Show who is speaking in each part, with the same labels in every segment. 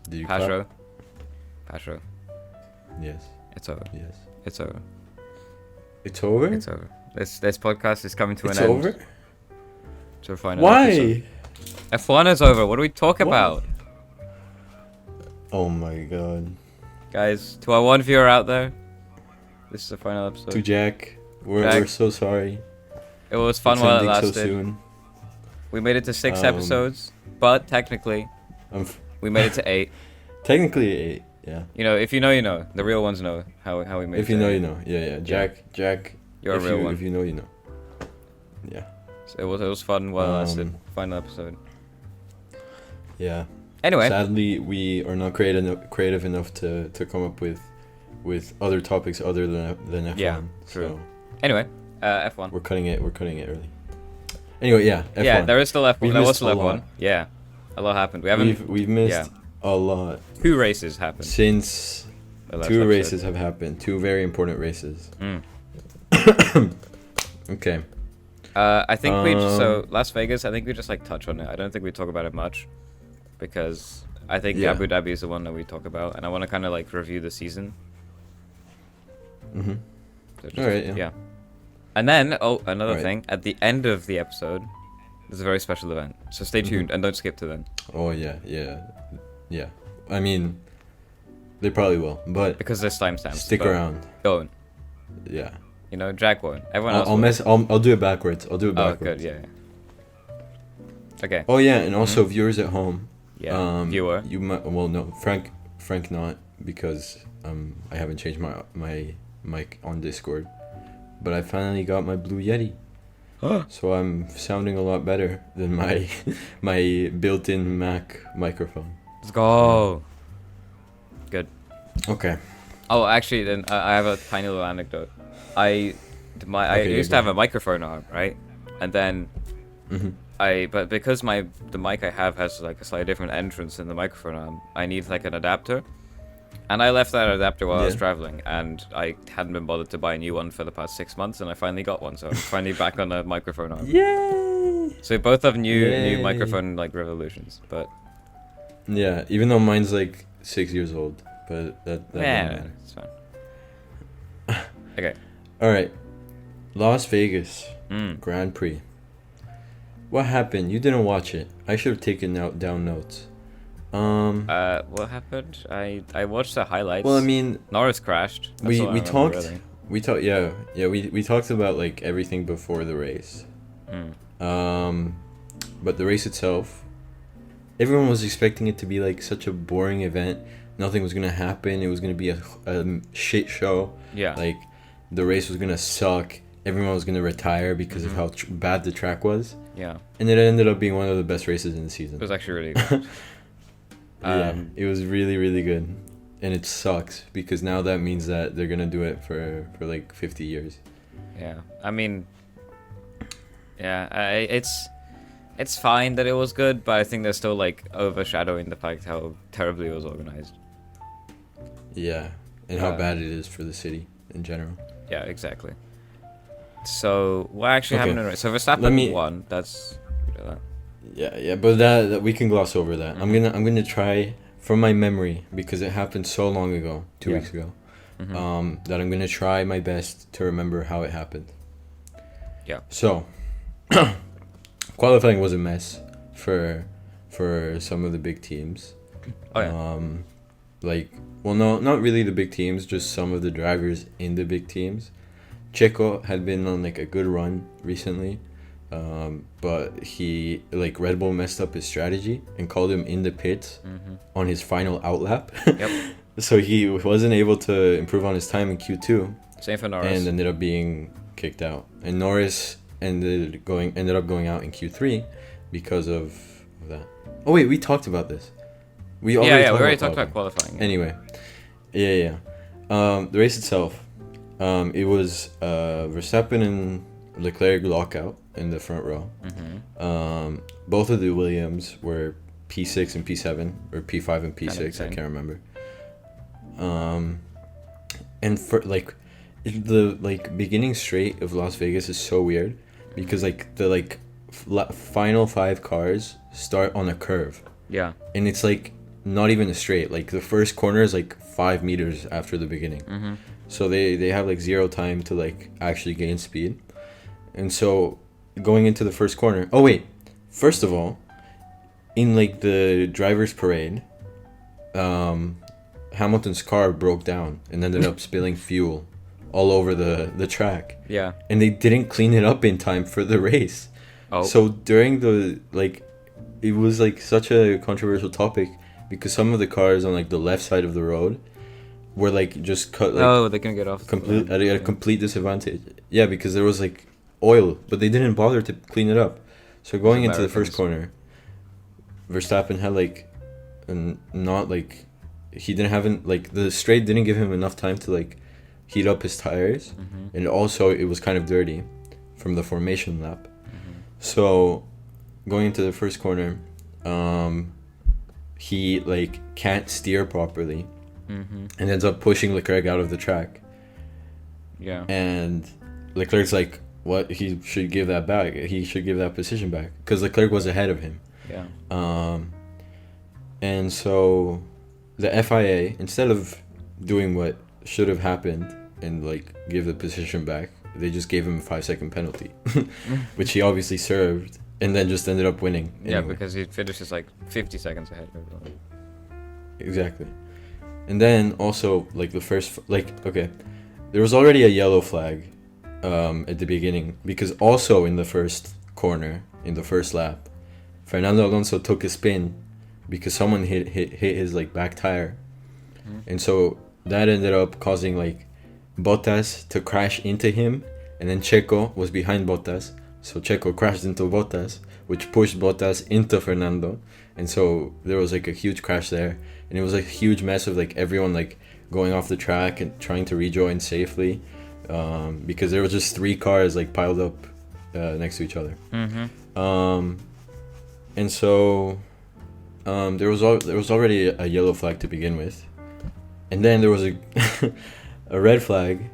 Speaker 1: Did you
Speaker 2: Pajot.
Speaker 1: clap?
Speaker 2: Pajot.
Speaker 1: Yes.
Speaker 2: It's over.
Speaker 1: Yes.
Speaker 2: It's over.
Speaker 1: It's over?
Speaker 2: It's over. This podcast is coming to
Speaker 1: It's
Speaker 2: an end.
Speaker 1: over?
Speaker 2: To a final
Speaker 1: Why?
Speaker 2: episode. F1 is over. What do we talk
Speaker 1: Why?
Speaker 2: about?
Speaker 1: Oh my god.
Speaker 2: Guys, to our one viewer out there, this is the final episode.
Speaker 1: To Jack, we're
Speaker 2: Jack.
Speaker 1: so sorry.
Speaker 2: It was fun
Speaker 1: It's
Speaker 2: while it
Speaker 1: ending
Speaker 2: lasted.
Speaker 1: so soon.
Speaker 2: We made it to 6
Speaker 1: Um,
Speaker 2: episodes, but technically, we made it to 8.
Speaker 1: Technically 8, yeah.
Speaker 2: You know, if you know, you know. The real ones know how we made it.
Speaker 1: If you
Speaker 2: to
Speaker 1: know,
Speaker 2: 8.
Speaker 1: you know. Yeah. Jack.
Speaker 2: You're
Speaker 1: if
Speaker 2: a real
Speaker 1: you,
Speaker 2: one.
Speaker 1: If you know, you know. Yeah.
Speaker 2: So it was fun while it lasted. Final episode.
Speaker 1: Yeah.
Speaker 2: Anyway.
Speaker 1: Sadly, we are not creative enough to come up with other topics other than F1.
Speaker 2: Yeah, true.
Speaker 1: So
Speaker 2: Anyway, F1.
Speaker 1: we're cutting it early. Anyway, yeah, F1.
Speaker 2: Yeah, there is still F1.
Speaker 1: We've
Speaker 2: There was
Speaker 1: missed
Speaker 2: still
Speaker 1: a
Speaker 2: F1.
Speaker 1: lot.
Speaker 2: Yeah, a lot happened. We haven't.
Speaker 1: We've missed a lot
Speaker 2: 2 races happened.
Speaker 1: since
Speaker 2: the last
Speaker 1: 2
Speaker 2: episode.
Speaker 1: races have happened. 2 very important races. Okay.
Speaker 2: I think so Las Vegas. I think we just like touch on it. I don't think we talk about it much because I think
Speaker 1: Yeah.
Speaker 2: Abu Dhabi is the one that we talk about, and I want to kind of like review the season.
Speaker 1: Mm-hmm.
Speaker 2: So just,
Speaker 1: Alright, yeah.
Speaker 2: And then another
Speaker 1: Alright.
Speaker 2: thing at the end of the episode, there's a very special event. So stay tuned and don't skip to then
Speaker 1: Oh yeah. I mean, they probably will, but
Speaker 2: because there's timestamps.
Speaker 1: stick
Speaker 2: but
Speaker 1: around.
Speaker 2: Don't.
Speaker 1: Yeah.
Speaker 2: You know, Jack won't. Everyone else.
Speaker 1: I'll do it backwards.
Speaker 2: Oh, good. Yeah. Okay.
Speaker 1: Oh yeah, and also viewers at home.
Speaker 2: Yeah. Viewer.
Speaker 1: You might. Well, no, Frank not because I haven't changed my mic on Discord, but I finally got my Blue Yeti. So I'm sounding a lot better than my my built-in Mac microphone.
Speaker 2: Let's go. Good.
Speaker 1: Okay.
Speaker 2: Oh, actually, then I have a tiny little anecdote. I
Speaker 1: Okay,
Speaker 2: used to
Speaker 1: go
Speaker 2: have a
Speaker 1: ahead.
Speaker 2: microphone arm, right? And then but because the mic I have has like a slightly different entrance than the microphone arm, I need like an adapter. And I left that adapter while I was traveling, and I hadn't been bothered to buy a new one for the past 6 months, and I finally got one, so I'm finally back on a microphone arm.
Speaker 1: Yay!
Speaker 2: So we both have new
Speaker 1: Yay.
Speaker 2: microphone like revolutions, but
Speaker 1: Yeah, even though mine's like 6 years old, but that doesn't
Speaker 2: yeah,
Speaker 1: matter.
Speaker 2: it's fine. Okay.
Speaker 1: All right, Las Vegas
Speaker 2: Mm.
Speaker 1: Grand Prix. What happened? You didn't watch it. I should have taken down notes.
Speaker 2: What happened? I watched the highlights.
Speaker 1: Well, I mean,
Speaker 2: Norris crashed. That's
Speaker 1: we
Speaker 2: all I
Speaker 1: we
Speaker 2: remember,
Speaker 1: talked
Speaker 2: really.
Speaker 1: we talked about like everything before the race. But the race itself, everyone was expecting it to be like such a boring event. Nothing was gonna happen. It was gonna be a shit show.
Speaker 2: Yeah.
Speaker 1: Like the race was gonna suck. Everyone was gonna retire because of how bad the track was.
Speaker 2: Yeah.
Speaker 1: And it ended up being one of the best races in the season.
Speaker 2: It was actually really good.
Speaker 1: Yeah, it was really, really good. And it sucks because now that means that they're gonna do it for like 50 years.
Speaker 2: Yeah. I mean, yeah, it's fine that it was good, but I think they're still like overshadowing the fact how terribly it was organized.
Speaker 1: Yeah, and how bad it is for the city in general.
Speaker 2: Yeah, exactly. So what actually
Speaker 1: Okay.
Speaker 2: happened in the race? So Verstappen
Speaker 1: me-
Speaker 2: won. That's
Speaker 1: Yeah, but that we can gloss over that. I'm gonna try from my memory because it happened so long ago, 2 weeks ago. That I'm gonna try my best to remember how it happened.
Speaker 2: Yeah.
Speaker 1: So, qualifying was a mess for some of the big teams.
Speaker 2: Oh yeah.
Speaker 1: No, not really the big teams, just some of the drivers in the big teams. Checo had been on like a good run recently, but he Red Bull messed up his strategy and called him in the pits on his final outlap.
Speaker 2: Yep.
Speaker 1: So he wasn't able to improve on his time in Q2
Speaker 2: Same for Norris.
Speaker 1: and ended up being kicked out. And Norris ended up going out in Q3 because of that. Oh wait, we talked about this. We already
Speaker 2: talked about qualifying.
Speaker 1: Anyway, yeah. The race itself, it was Verstappen and Leclerc lockout in the front row. Both of the Williams were P6 and P7, or P5 and P6. I can't remember. And for the beginning straight of Las Vegas is so weird because the final 5 cars start on a curve.
Speaker 2: Yeah.
Speaker 1: And it's like not even a straight. Like the first corner is like 5 meters after the beginning.
Speaker 2: Mm-hmm.
Speaker 1: So they have like zero time to like actually gain speed. And so going into the first corner. Oh wait, first of all, in like the driver's parade, Hamilton's car broke down and ended up spilling fuel all over the track.
Speaker 2: Yeah.
Speaker 1: And they didn't clean it up in time for the race.
Speaker 2: Oh.
Speaker 1: So during the like, it was like such a controversial topic because some of the cars on like the left side of the road were like just cut like
Speaker 2: they can get off
Speaker 1: complete at a complete disadvantage. Yeah, because there was like oil, but they didn't bother to clean it up. So going into the first corner, Verstappen had like, not like, he didn't have like the straight didn't give him enough time to like heat up his tires, and also it was kind of dirty from the formation lap. So going into the first corner, he like can't steer properly, and ends up pushing Leclerc out of the track.
Speaker 2: Yeah.
Speaker 1: And Leclerc's like, what? He should give that back. He should give that position back because Leclerc was ahead of him.
Speaker 2: Yeah.
Speaker 1: And so the FIA, instead of doing what should have happened and like give the position back, they just gave him a 5-second penalty, which he obviously served, and then just ended up winning. Anyway.
Speaker 2: Yeah, because he finishes like 50 seconds ahead of everyone.
Speaker 1: Exactly. And then also like the first, like, okay, there was already a yellow flag at the beginning because also in the first corner, in the first lap, Fernando Alonso took a spin because someone hit his like back tire, and so that ended up causing like Bottas to crash into him, and then Checo was behind Bottas, so Checo crashed into Bottas, which pushed Bottas into Fernando, and so there was like a huge crash there, and it was a huge mess of like everyone like going off the track and trying to rejoin safely, because there were just 3 cars like piled up next to each other. And so there was already a yellow flag to begin with, and then there was a a red flag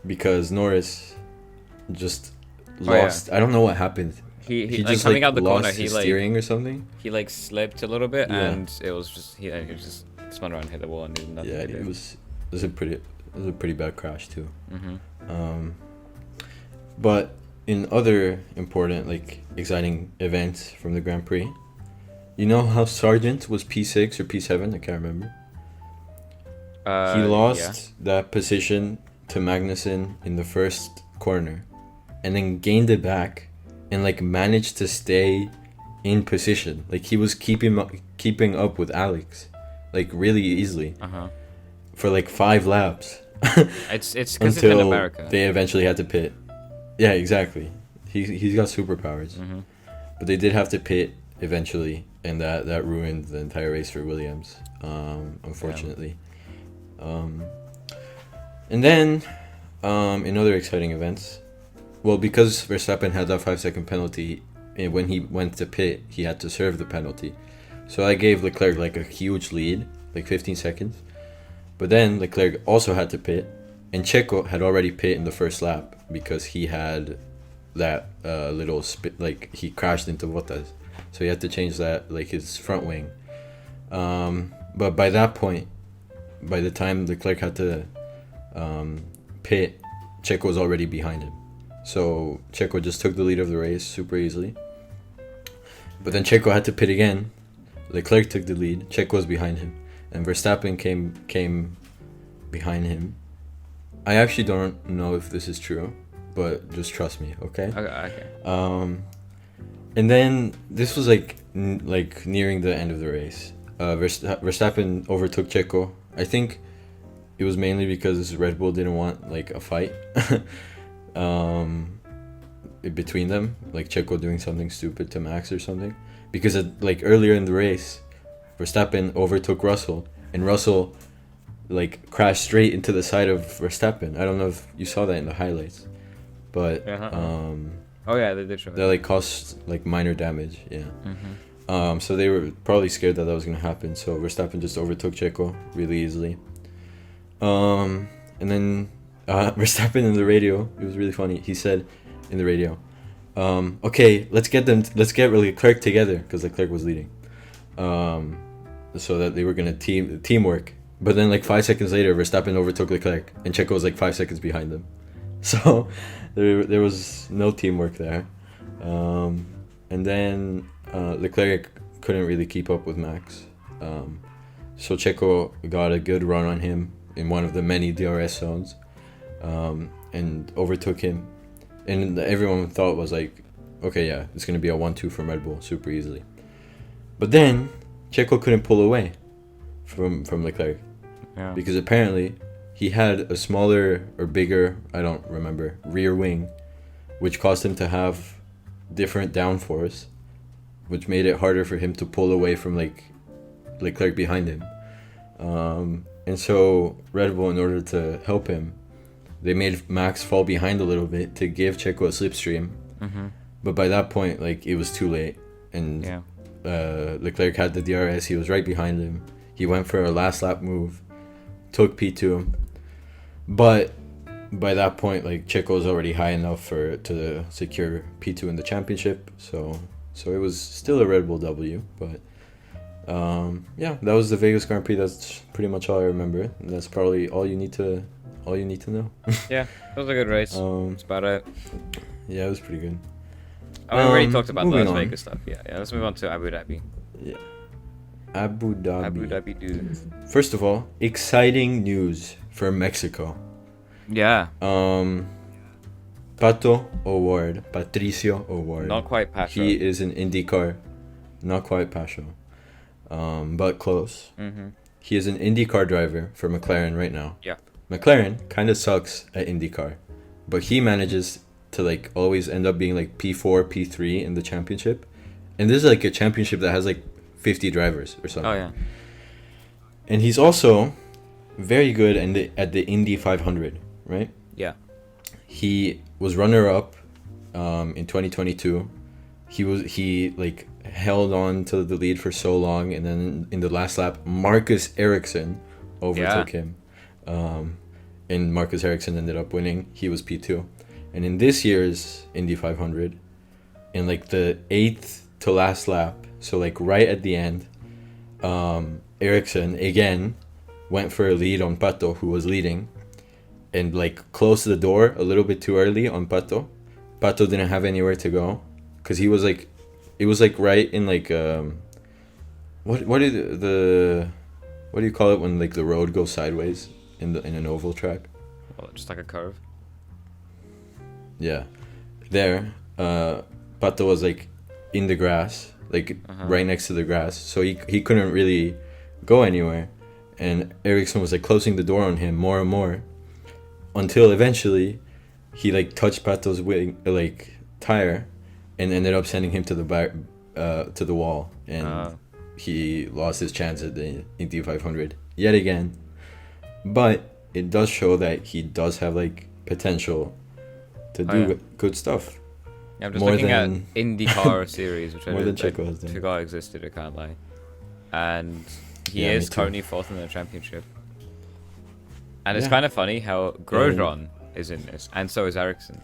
Speaker 1: because Norris just lost.
Speaker 2: Yeah.
Speaker 1: I don't know what happened.
Speaker 2: He
Speaker 1: He
Speaker 2: like,
Speaker 1: just
Speaker 2: coming
Speaker 1: like
Speaker 2: out the
Speaker 1: lost
Speaker 2: corner, he
Speaker 1: his
Speaker 2: like
Speaker 1: steering or something.
Speaker 2: he like slipped a little bit,
Speaker 1: Yeah.
Speaker 2: and it was just he just spun around and hit the wall and did nothing.
Speaker 1: Yeah,
Speaker 2: to do.
Speaker 1: it was a pretty bad crash too. But in other important like exciting events from the Grand Prix, you know how Sargent was P6 or P7? I can't remember. He lost that position to Magnussen in the first corner, and then gained it back, and like managed to stay in position. Like he was keeping up with Alex, like really easily, for like 5 laps.
Speaker 2: It's because it's in America.
Speaker 1: They eventually had to pit. Yeah, exactly. He's got superpowers, but they did have to pit eventually, and that ruined the entire race for Williams, unfortunately. And then in other exciting events, well, because Verstappen had that 5-second penalty, and when he went to pit, he had to serve the penalty. So I gave Leclerc like a huge lead, like 15 seconds. But then Leclerc also had to pit, and Checo had already pit in the first lap because he had that little like he crashed into Bottas, so he had to change that, like his front wing. But by that point, by the time Leclerc had to pit, Checo was already behind him. So Checo just took the lead of the race super easily. But then Checo had to pit again. Leclerc took the lead. Checo was behind him, and Verstappen came behind him. I actually don't know if this is true, but just trust me, okay?
Speaker 2: Okay.
Speaker 1: And then this was like nearing the end of the race. Verstappen overtook Checo. I think it was mainly because Red Bull didn't want like a fight between them, like Checo doing something stupid to Max or something. Because like earlier in the race, Verstappen overtook Russell, and Russell like crashed straight into the side of Verstappen. I don't know if you saw that in the highlights, but
Speaker 2: oh yeah, they did show
Speaker 1: that like caused like minor damage. Yeah. So they were probably scared that was gonna happen. So Verstappen just overtook Checo really easily. And then Verstappen in the radio, it was really funny. He said in the radio, "Okay, let's get Leclerc together," because Leclerc was leading. so that they were gonna teamwork. But then like 5 seconds later, Verstappen overtook Leclerc, and Checo was like 5 seconds behind them. So there was no teamwork there. And then Leclerc couldn't really keep up with Max. So Checo got a good run on him in one of the many DRS zones, and overtook him. And everyone thought was like, okay, yeah, it's going to be a 1-2 from Red Bull super easily. But then Checo couldn't pull away from Leclerc.
Speaker 2: Yeah.
Speaker 1: Because apparently he had a smaller or bigger, I don't remember, rear wing, which caused him to have different downforce, which made it harder for him to pull away from like Leclerc behind him. And so Red Bull, in order to help him, they made Max fall behind a little bit to give Checo a slipstream.
Speaker 2: Mm-hmm.
Speaker 1: But by that point, like, it was too late, and Leclerc had the DRS. He was right behind him. He went for a last lap move, took P2, but by that point, like, Checo was already high enough to secure P2 in the championship. So it was still a Red Bull W, but yeah, that was the Vegas Grand Prix. That's pretty much all I remember. And that's probably all you need to know.
Speaker 2: Yeah, it was a good race. That's about it.
Speaker 1: Yeah, it was pretty good.
Speaker 2: We already talked about the Las
Speaker 1: moving on.
Speaker 2: Vegas stuff. Yeah. Let's move on to Abu Dhabi.
Speaker 1: Yeah. Abu Dhabi,
Speaker 2: dude.
Speaker 1: First of all, exciting news for Mexico.
Speaker 2: Yeah.
Speaker 1: Patricio Award.
Speaker 2: Not quite Pacho.
Speaker 1: He is an IndyCar, not quite Pacho, but close.
Speaker 2: Mm-hmm.
Speaker 1: He is an IndyCar driver for McLaren right now.
Speaker 2: Yeah.
Speaker 1: McLaren kind of sucks at IndyCar, but he manages to like always end up being like P4, P3 in the championship. And this is like a championship that has like 50 drivers or something.
Speaker 2: Oh, yeah.
Speaker 1: And he's also very good at the Indy 500, right?
Speaker 2: Yeah.
Speaker 1: He was runner-up in 2022. He like held on to the lead for so long, and then in the last lap, Marcus Ericsson overtook him. And Marcus Ericsson ended up winning. He was P2. And in this year's Indy 500, in like the 8th to last lap, so like right at the end, Ericsson again went for a lead on Pato, who was leading, and like closed the door a little bit too early on Pato. Pato didn't have anywhere to go because he was like, it was like right in like what do you call it when like the road goes sideways in an oval track?
Speaker 2: Well, just like a curve.
Speaker 1: Yeah, there, Pato was like in the grass, like right next to the grass, so he couldn't really go anywhere, and Ericsson was like closing the door on him more and more, until eventually he like touched Pato's wing, like tire, and ended up sending him to the back, to the wall, and he lost his chance at the Indy 500 yet again. But it does show that he does have like potential to do good stuff.
Speaker 2: Yeah, I'm just
Speaker 1: more
Speaker 2: looking at
Speaker 1: than
Speaker 2: IndyCar series, which
Speaker 1: more
Speaker 2: I
Speaker 1: than Checo has done.
Speaker 2: forgot existed, I can't lie. And he
Speaker 1: Yeah, me
Speaker 2: is
Speaker 1: too.
Speaker 2: currently 4th in the championship. And it's
Speaker 1: Yeah.
Speaker 2: kind of funny how Grosjean is in this, and so is Ericsson.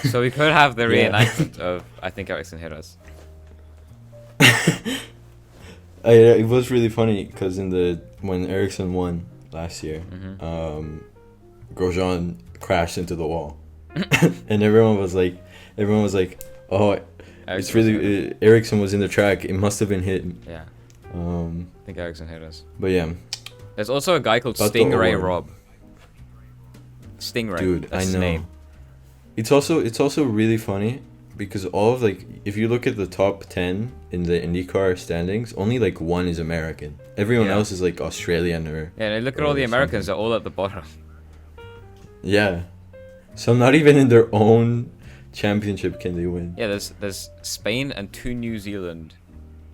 Speaker 2: So we could have the reenactment of I think Ericsson hit us.
Speaker 1: It was really funny because when Ericsson won last year, Grosjean crashed into the wall, and everyone was like, oh, it's really Ericsson was in the track. It must have been hit.
Speaker 2: Yeah.
Speaker 1: I
Speaker 2: think Ericsson hit us.
Speaker 1: But yeah.
Speaker 2: There's also a guy called
Speaker 1: Pato
Speaker 2: Stingray
Speaker 1: Award.
Speaker 2: Rob. Stingray.
Speaker 1: Dude,
Speaker 2: That's
Speaker 1: I
Speaker 2: his
Speaker 1: know.
Speaker 2: name.
Speaker 1: It's also really funny because all of like, if you look at the top 10 in the IndyCar standings, only like one is American. Everyone else is like Australian or.
Speaker 2: Yeah, and look at all the Americans. They're all at the bottom.
Speaker 1: Yeah. So not even in their own championship can they win.
Speaker 2: Yeah, there's Spain and 2 New Zealand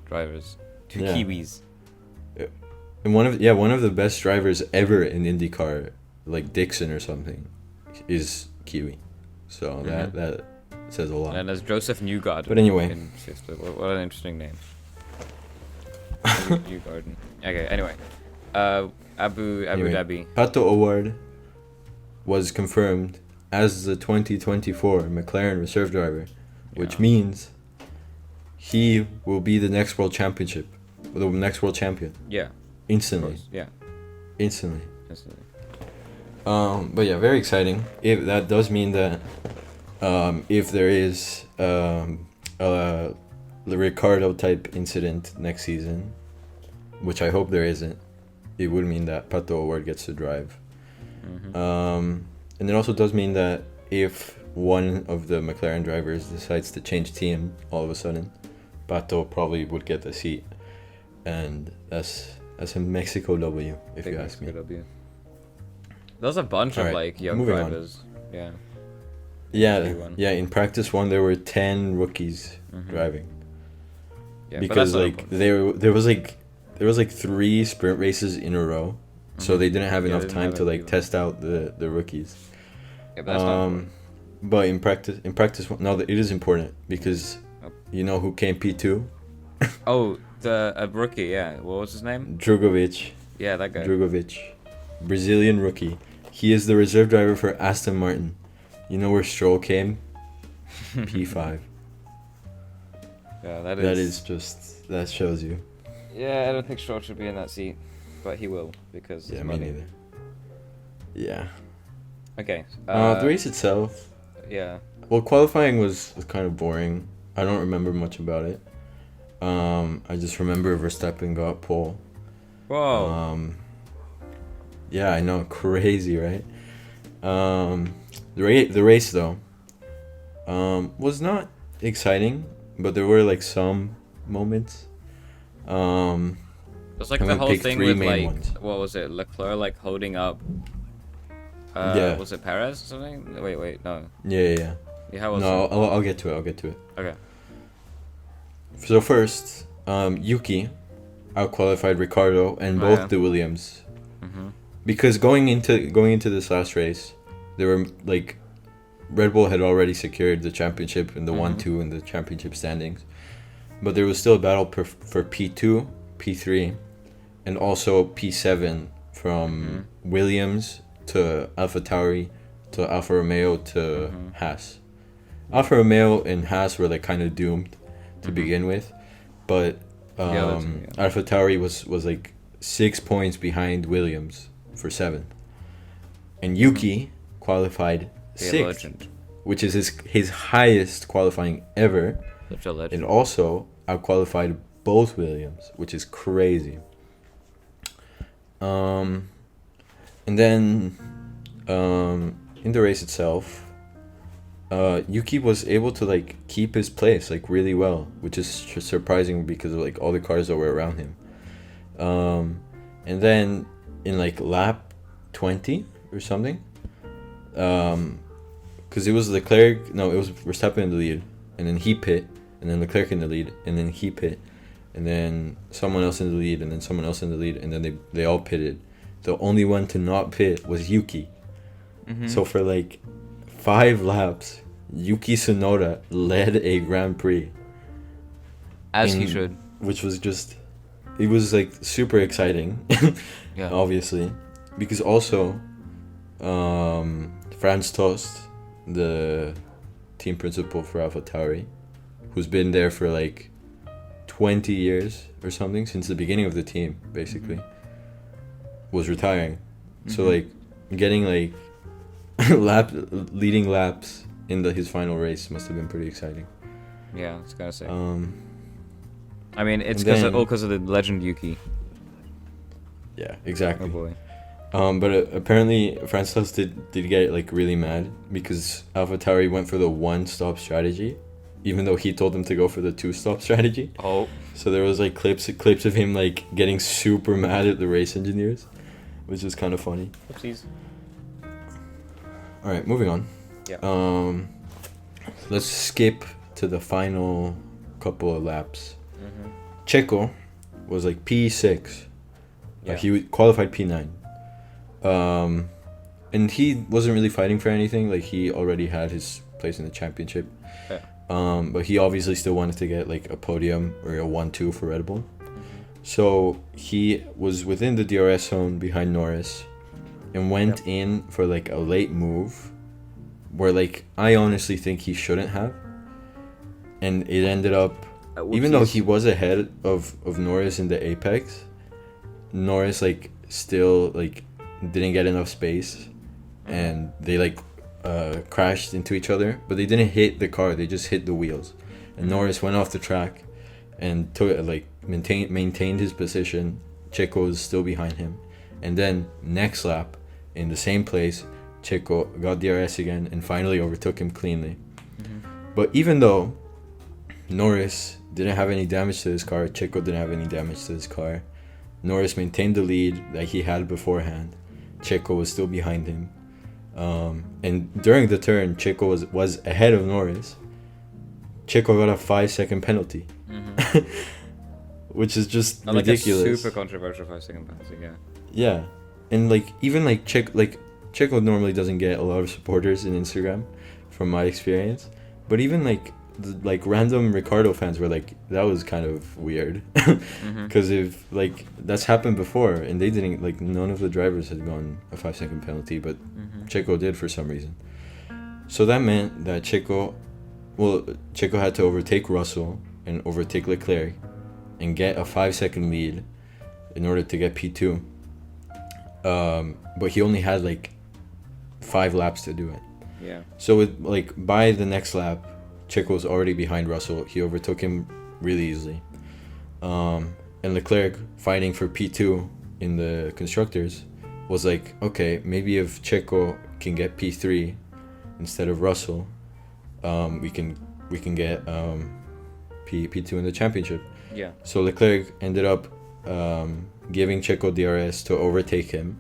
Speaker 2: drivers, 2 Kiwis.
Speaker 1: And one of the best drivers ever in IndyCar, like Dixon or something, is Kiwi. So that says a lot.
Speaker 2: And there's Joseph Newgarden.
Speaker 1: But anyway.
Speaker 2: In 5th. What an interesting name. Newgarden. Okay, anyway. Abu Dhabi.
Speaker 1: Pato Award was confirmed as the 2024 McLaren reserve driver, which means he will be the next World Championship the next world champion.
Speaker 2: Yeah.
Speaker 1: Instantly.
Speaker 2: Yeah.
Speaker 1: Instantly.
Speaker 2: Instantly.
Speaker 1: But yeah, very exciting. If that does mean that, if there is the Ricardo type incident next season, which I hope there isn't, it would mean that Pato O'Ward gets to drive. And it also does mean that if one of the McLaren drivers decides to change team all of a sudden, Pato probably would get the seat, and that's a Mexico W, if you ask me.
Speaker 2: W. There's a bunch of like young
Speaker 1: moving
Speaker 2: drivers.
Speaker 1: on.
Speaker 2: Yeah.
Speaker 1: Yeah. In practice one, there were 10 rookies driving.
Speaker 2: Yeah,
Speaker 1: because like there was like 3 sprint races in a row, so they didn't have enough time to like test out the rookies.
Speaker 2: Yeah, but that's not
Speaker 1: but in practice, no, it is important because you know who came P2?
Speaker 2: Oh, the rookie, yeah. What was his name?
Speaker 1: Drugovic.
Speaker 2: Yeah, that guy.
Speaker 1: Drugovic, Brazilian rookie. He is the reserve driver for Aston Martin. You know where Stroll came? P5.
Speaker 2: Yeah,
Speaker 1: that shows you.
Speaker 2: Yeah, I don't think Stroll should be in that seat, but he will because
Speaker 1: Yeah, me neither. Yeah.
Speaker 2: Okay.
Speaker 1: The race itself.
Speaker 2: Yeah.
Speaker 1: Well, qualifying was kind of boring. I don't remember much about it. I just remember Verstappen got pole.
Speaker 2: Whoa.
Speaker 1: Yeah, I know, crazy, right? The race though, was not exciting, but there were like some moments.
Speaker 2: It's like the whole thing with like what was it, Leclerc like holding up. Was it Perez or something? Wait, no.
Speaker 1: Yeah.
Speaker 2: Yeah, how was
Speaker 1: no,
Speaker 2: it?
Speaker 1: I'll get to it.
Speaker 2: Okay.
Speaker 1: So first, Yuki outqualified Ricardo and both the Williams. Because going into this last race, they were like, Red Bull had already secured the championship in the 1-2 in the championship standings, but there was still a battle for P2, P3, and also P7 from Williams to AlphaTauri to Alfa Romeo to Haas. Alfa Romeo and Haas were like kind of doomed to begin with, but AlphaTauri was like 6 points behind Williams for 7th, and Yuki qualified 6th, which is his highest qualifying ever.
Speaker 2: Such a legend.
Speaker 1: And also outqualified both Williams, which is crazy. And then in the race itself, Yuki was able to like keep his place like really well, which is surprising because of like all the cars that were around him. And then in like lap 20 or something, because it was Verstappen in the lead, and then he pit, and then Leclerc in the lead, and then he pit, and then someone else in the lead, and then someone else in the lead, and then they all pitted. The only one to not pit was Yuki. So for like 5 laps, Yuki Tsunoda led a Grand Prix.
Speaker 2: As he should.
Speaker 1: Which was it was like super exciting.
Speaker 2: Yeah.
Speaker 1: Obviously. Because also, Franz Tost, the team principal for AlphaTauri, who's been there for like 20 years or something, since the beginning of the team, basically, was retiring. So like getting like leading laps in his final race must have been pretty exciting.
Speaker 2: Yeah, I was gonna say. I mean, it's because of the legend Yuki.
Speaker 1: Yeah, exactly.
Speaker 2: Oh boy.
Speaker 1: But apparently Francis did get like really mad because AlphaTauri went for the 1-stop strategy, even though he told them to go for the 2-stop strategy.
Speaker 2: Oh.
Speaker 1: So there was like clips of him like getting super mad at the race engineers, which is kind of funny.
Speaker 2: Oopsies.
Speaker 1: All right, moving on.
Speaker 2: Yeah.
Speaker 1: Let's skip to the final couple of laps. Checo was like P6.
Speaker 2: Yeah.
Speaker 1: He qualified P9. And he wasn't really fighting for anything. Like he already had his place in the championship.
Speaker 2: Yeah.
Speaker 1: But he obviously still wanted to get like a podium or a 1-2 for Red Bull. So he was within the DRS zone behind Norris and went in for like a late move where like I honestly think he shouldn't have. And it ended up even though he was ahead of Norris in the apex, Norris like still like didn't get enough space, and they like crashed into each other, but they didn't hit the car, they just hit the wheels, and Norris went off the track and took like maintained his position. Checo was still behind him, and then next lap in the same place, Checo got DRS again and finally overtook him cleanly. But even though Norris didn't have any damage to his car, Checo didn't have any damage to his car, Norris maintained the lead that he had beforehand. Checo was still behind him, and during the turn Checo was ahead of Norris. Checo got a 5-second penalty, which is just ridiculous.
Speaker 2: Like a super controversial 5-second penalty.
Speaker 1: Yeah, and like even like Checo normally doesn't get a lot of supporters in Instagram, from my experience. But even like random Ricardo fans were like, that was kind of weird, because if like that's happened before and they didn't, like none of the drivers had gone a 5-second penalty, but Checo did for some reason. So that meant that Checo had to overtake Russell and overtake Leclerc and get a 5-second lead in order to get P2. But he only had like 5 laps to do it.
Speaker 2: Yeah.
Speaker 1: So by the next lap, Checo was already behind Russell. He overtook him really easily. And Leclerc, fighting for P2 in the constructors, was like, okay, maybe if Checo can get P3 instead of Russell, we can get P2 in the championship.
Speaker 2: Yeah. So
Speaker 1: Leclerc ended up giving Checo DRS to overtake him.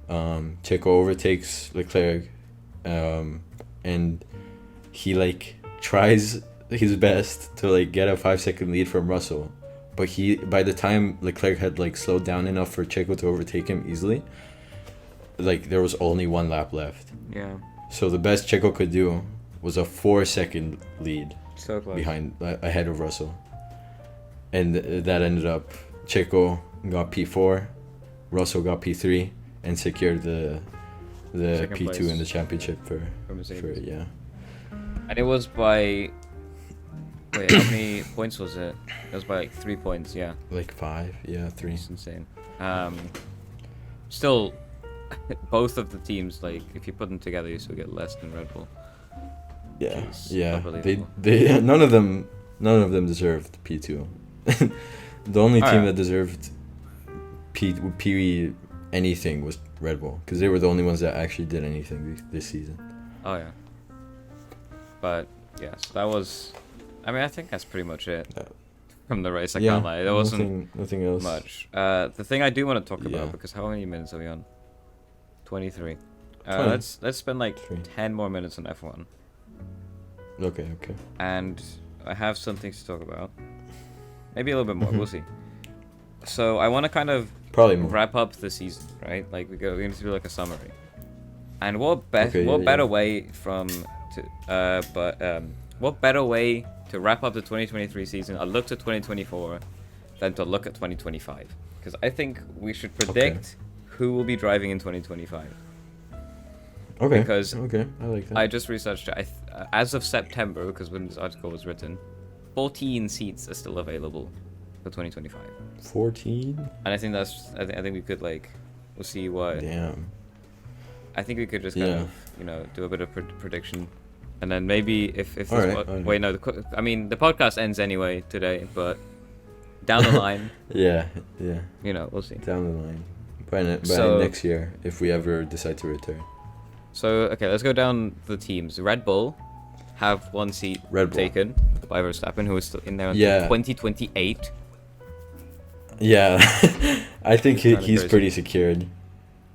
Speaker 1: Checo overtakes Leclerc, and he like tries his best to like get a 5-second lead from Russell, but by the time Leclerc had like slowed down enough for Checo to overtake him easily, like there was only 1 lap left.
Speaker 2: Yeah. So
Speaker 1: the best Checo could do was a 4-second lead,
Speaker 2: so close,
Speaker 1: ahead of Russell, and that ended up Checo got P4, Russell got P3, and secured the P2 place in the championship for yeah.
Speaker 2: And it was by, wait, how many points was it? It was by like 3 points, yeah.
Speaker 1: Like 5, yeah, 3.
Speaker 2: It's insane. Still, both of the teams, like if you put them together, you still get less than Red Bull.
Speaker 1: Yeah, yeah. They none of them deserved P2. The only team that deserved P anything was Red Bull, because they were the only ones that actually did anything this season.
Speaker 2: Oh yeah. But yeah, so that was, I mean, I think that's pretty much it from the race. I can't lie, there wasn't
Speaker 1: nothing else
Speaker 2: much. The thing I do want to talk about, because how many minutes are we on? 23. Let's spend like 10 more minutes on F1.
Speaker 1: Okay.
Speaker 2: And I have something to talk about. Maybe a little bit more. We'll see. So I want to kind of
Speaker 1: probably more.
Speaker 2: Wrap up the season, right? Like we're going to do like a summary. And what better way what better way to wrap up the 2023 season, a look to 2024, than to look at 2025? Because I think we should predict who will be driving in 2025.
Speaker 1: Okay.
Speaker 2: Because
Speaker 1: I like that.
Speaker 2: I just researched it. As of September, because when this article was written, 14 seats are still available for 2025.
Speaker 1: 14?
Speaker 2: And I think I think we could we'll see what.
Speaker 1: Damn.
Speaker 2: I think we could just kind of do a bit of prediction, and then maybe if wait, no, I mean the podcast ends anyway today, but down the line.
Speaker 1: yeah.
Speaker 2: We'll see.
Speaker 1: Down the line, by next year, if we ever decide to return.
Speaker 2: So let's go down the teams. Red Bull have 1 seat taken by Verstappen, who is still in there until 2028. Yeah,
Speaker 1: I think he's pretty secured.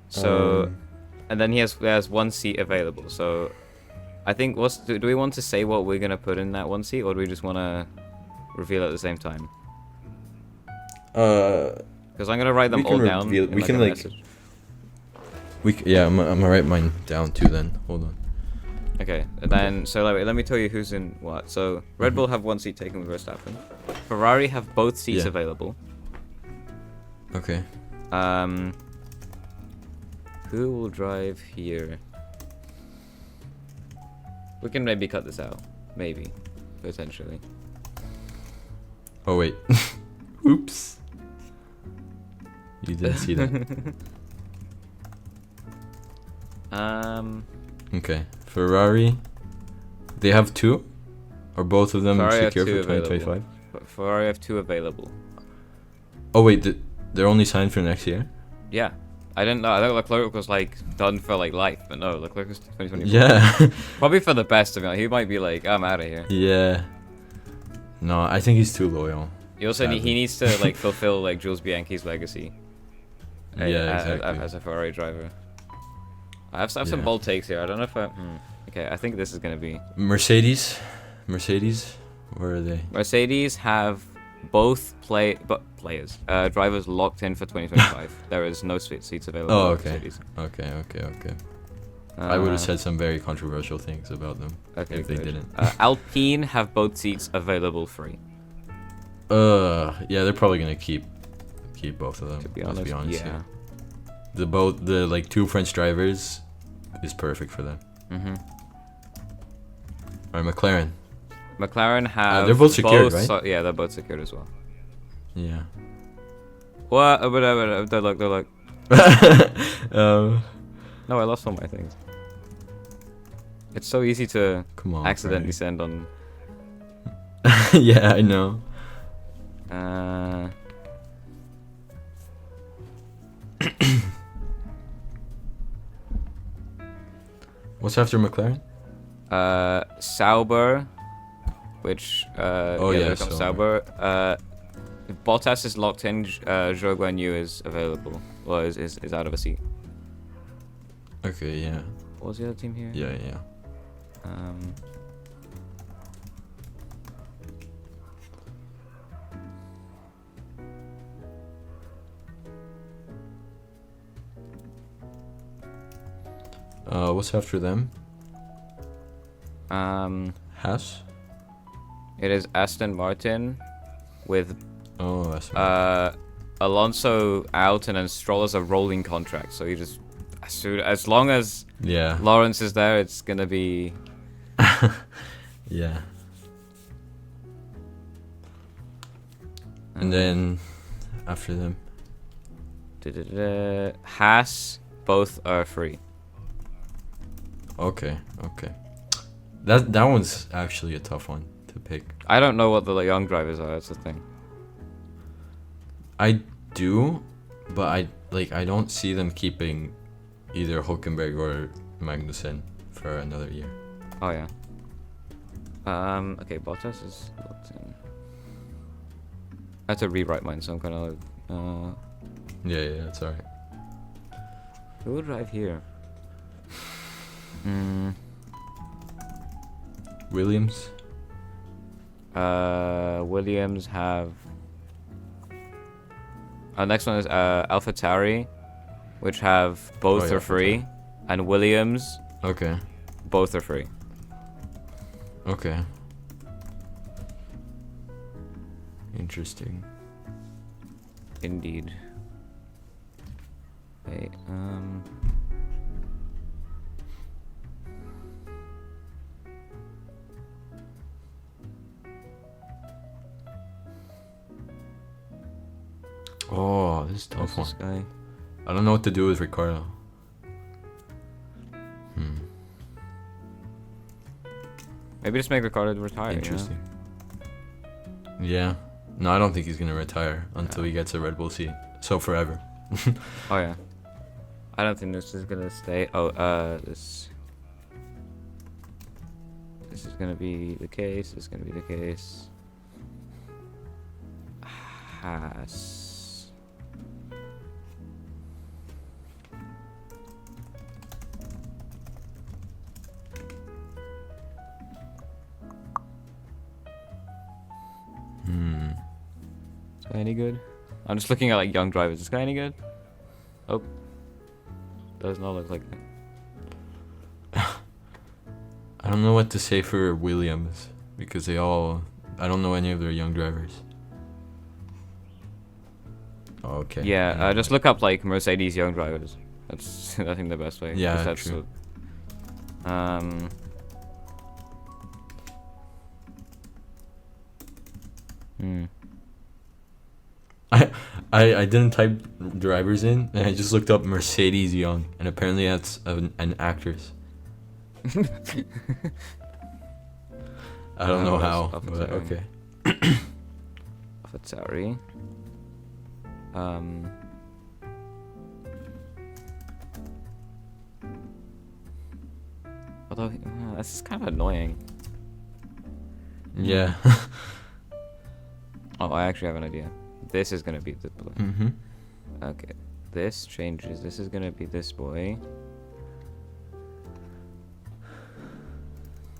Speaker 2: So, and then he has 1 seat available. So, I think do we want to say what we're gonna put in that 1 seat, or do we just want to reveal at the same time? Because I'm gonna write them all down.
Speaker 1: We can I'm gonna write mine down too. Then hold on.
Speaker 2: Okay, and then so let me tell you who's in what. So Red Bull have 1 seat taken with Verstappen. Ferrari have both seats available.
Speaker 1: Okay.
Speaker 2: Who will drive here? We can maybe cut this out. Maybe. Potentially.
Speaker 1: Oh wait. Oops. You didn't see that. Okay. Ferrari. They have two, or both of them
Speaker 2: Ferrari have
Speaker 1: secure
Speaker 2: two
Speaker 1: for 2025.
Speaker 2: Ferrari have 2 available.
Speaker 1: Oh wait, they're only signed for next year.
Speaker 2: Yeah. I didn't know. I thought Leclerc was like done for like life, but no, Leclerc is 2024.
Speaker 1: Yeah.
Speaker 2: Probably for the best of it. He might be like, I'm out of here.
Speaker 1: Yeah. No, I think he's too loyal.
Speaker 2: He also he needs to like fulfill like Jules Bianchi's legacy.
Speaker 1: Yeah, exactly.
Speaker 2: As a Ferrari driver. I have some bold takes here. I don't know if okay, I think this is gonna be
Speaker 1: Mercedes. Where are they?
Speaker 2: Mercedes have both players, drivers locked in for 2025. There is no seats available.
Speaker 1: Oh,
Speaker 2: for
Speaker 1: okay.
Speaker 2: Mercedes.
Speaker 1: Okay. I would have said some very controversial things about them if they didn't.
Speaker 2: Alpine have both seats available free.
Speaker 1: Yeah, they're probably gonna keep both of them.
Speaker 2: To be
Speaker 1: let's
Speaker 2: honest,
Speaker 1: be honest
Speaker 2: yeah.
Speaker 1: here. The like 2 French drivers is perfect for them. Alright, McLaren.
Speaker 2: McLaren have.
Speaker 1: They're both secured, right?
Speaker 2: Yeah, they're both secured as well.
Speaker 1: Yeah.
Speaker 2: What? They're like. No, I lost all my things. It's so easy to
Speaker 1: Come on,
Speaker 2: accidentally send on.
Speaker 1: Yeah, I know. What's after McLaren?
Speaker 2: Sauber, which there comes Sauber. If Bottas is locked in, Zhou Guanyu is available, or is out of a seat.
Speaker 1: Okay, yeah.
Speaker 2: What was the other team here?
Speaker 1: Yeah. What's after them? Haas?
Speaker 2: It is Aston Martin with
Speaker 1: Aston.
Speaker 2: Alonso out, and then Stroll has a rolling contract, so you just as long as
Speaker 1: Yeah.
Speaker 2: Lawrence is there, it's gonna be
Speaker 1: Yeah. And then after them,
Speaker 2: Haas, both are free.
Speaker 1: okay. That one's actually a tough one to pick.
Speaker 2: I don't know what the young drivers are. That's the thing.
Speaker 1: I do, but I don't see them keeping either Hulkenberg or Magnussen for another year.
Speaker 2: Oh yeah. Okay, Bottas is locked in. I had to rewrite mine, so I'm gonna.
Speaker 1: Yeah, it's alright.
Speaker 2: Who would drive here?
Speaker 1: Williams.
Speaker 2: Williams have. Next one is AlphaTauri, which have both are free, and Williams.
Speaker 1: Okay.
Speaker 2: Both are free.
Speaker 1: Okay. Interesting.
Speaker 2: Indeed. Wait,
Speaker 1: Oh, this is a tough one.
Speaker 2: this guy?
Speaker 1: I don't know what to do with Ricardo.
Speaker 2: Maybe just make Ricardo retire.
Speaker 1: Interesting. Yeah. No, I don't think he's gonna retire until he gets a Red Bull seat. So forever.
Speaker 2: Oh yeah. I don't think this is gonna stay. Oh, this is gonna be the case. This is gonna be the case. Haas. Is this guy any good? I'm just looking at like young drivers. Is this guy any good? Oh. Does not look like it.
Speaker 1: I don't know what to say for Williams because I don't know any of their young drivers. Okay.
Speaker 2: Yeah, just look up like Mercedes young drivers. That's I think the best way.
Speaker 1: Yeah,
Speaker 2: that's
Speaker 1: true. I didn't type drivers in, and I just looked up Mercedes Young, and apparently that's an actress. I don't know how, but okay.
Speaker 2: AlphaTauri. Although this is kind of annoying.
Speaker 1: Yeah.
Speaker 2: Oh, I actually have an idea. This is gonna be the blue.
Speaker 1: Mm-hmm.
Speaker 2: Okay, this changes. This is gonna be this boy.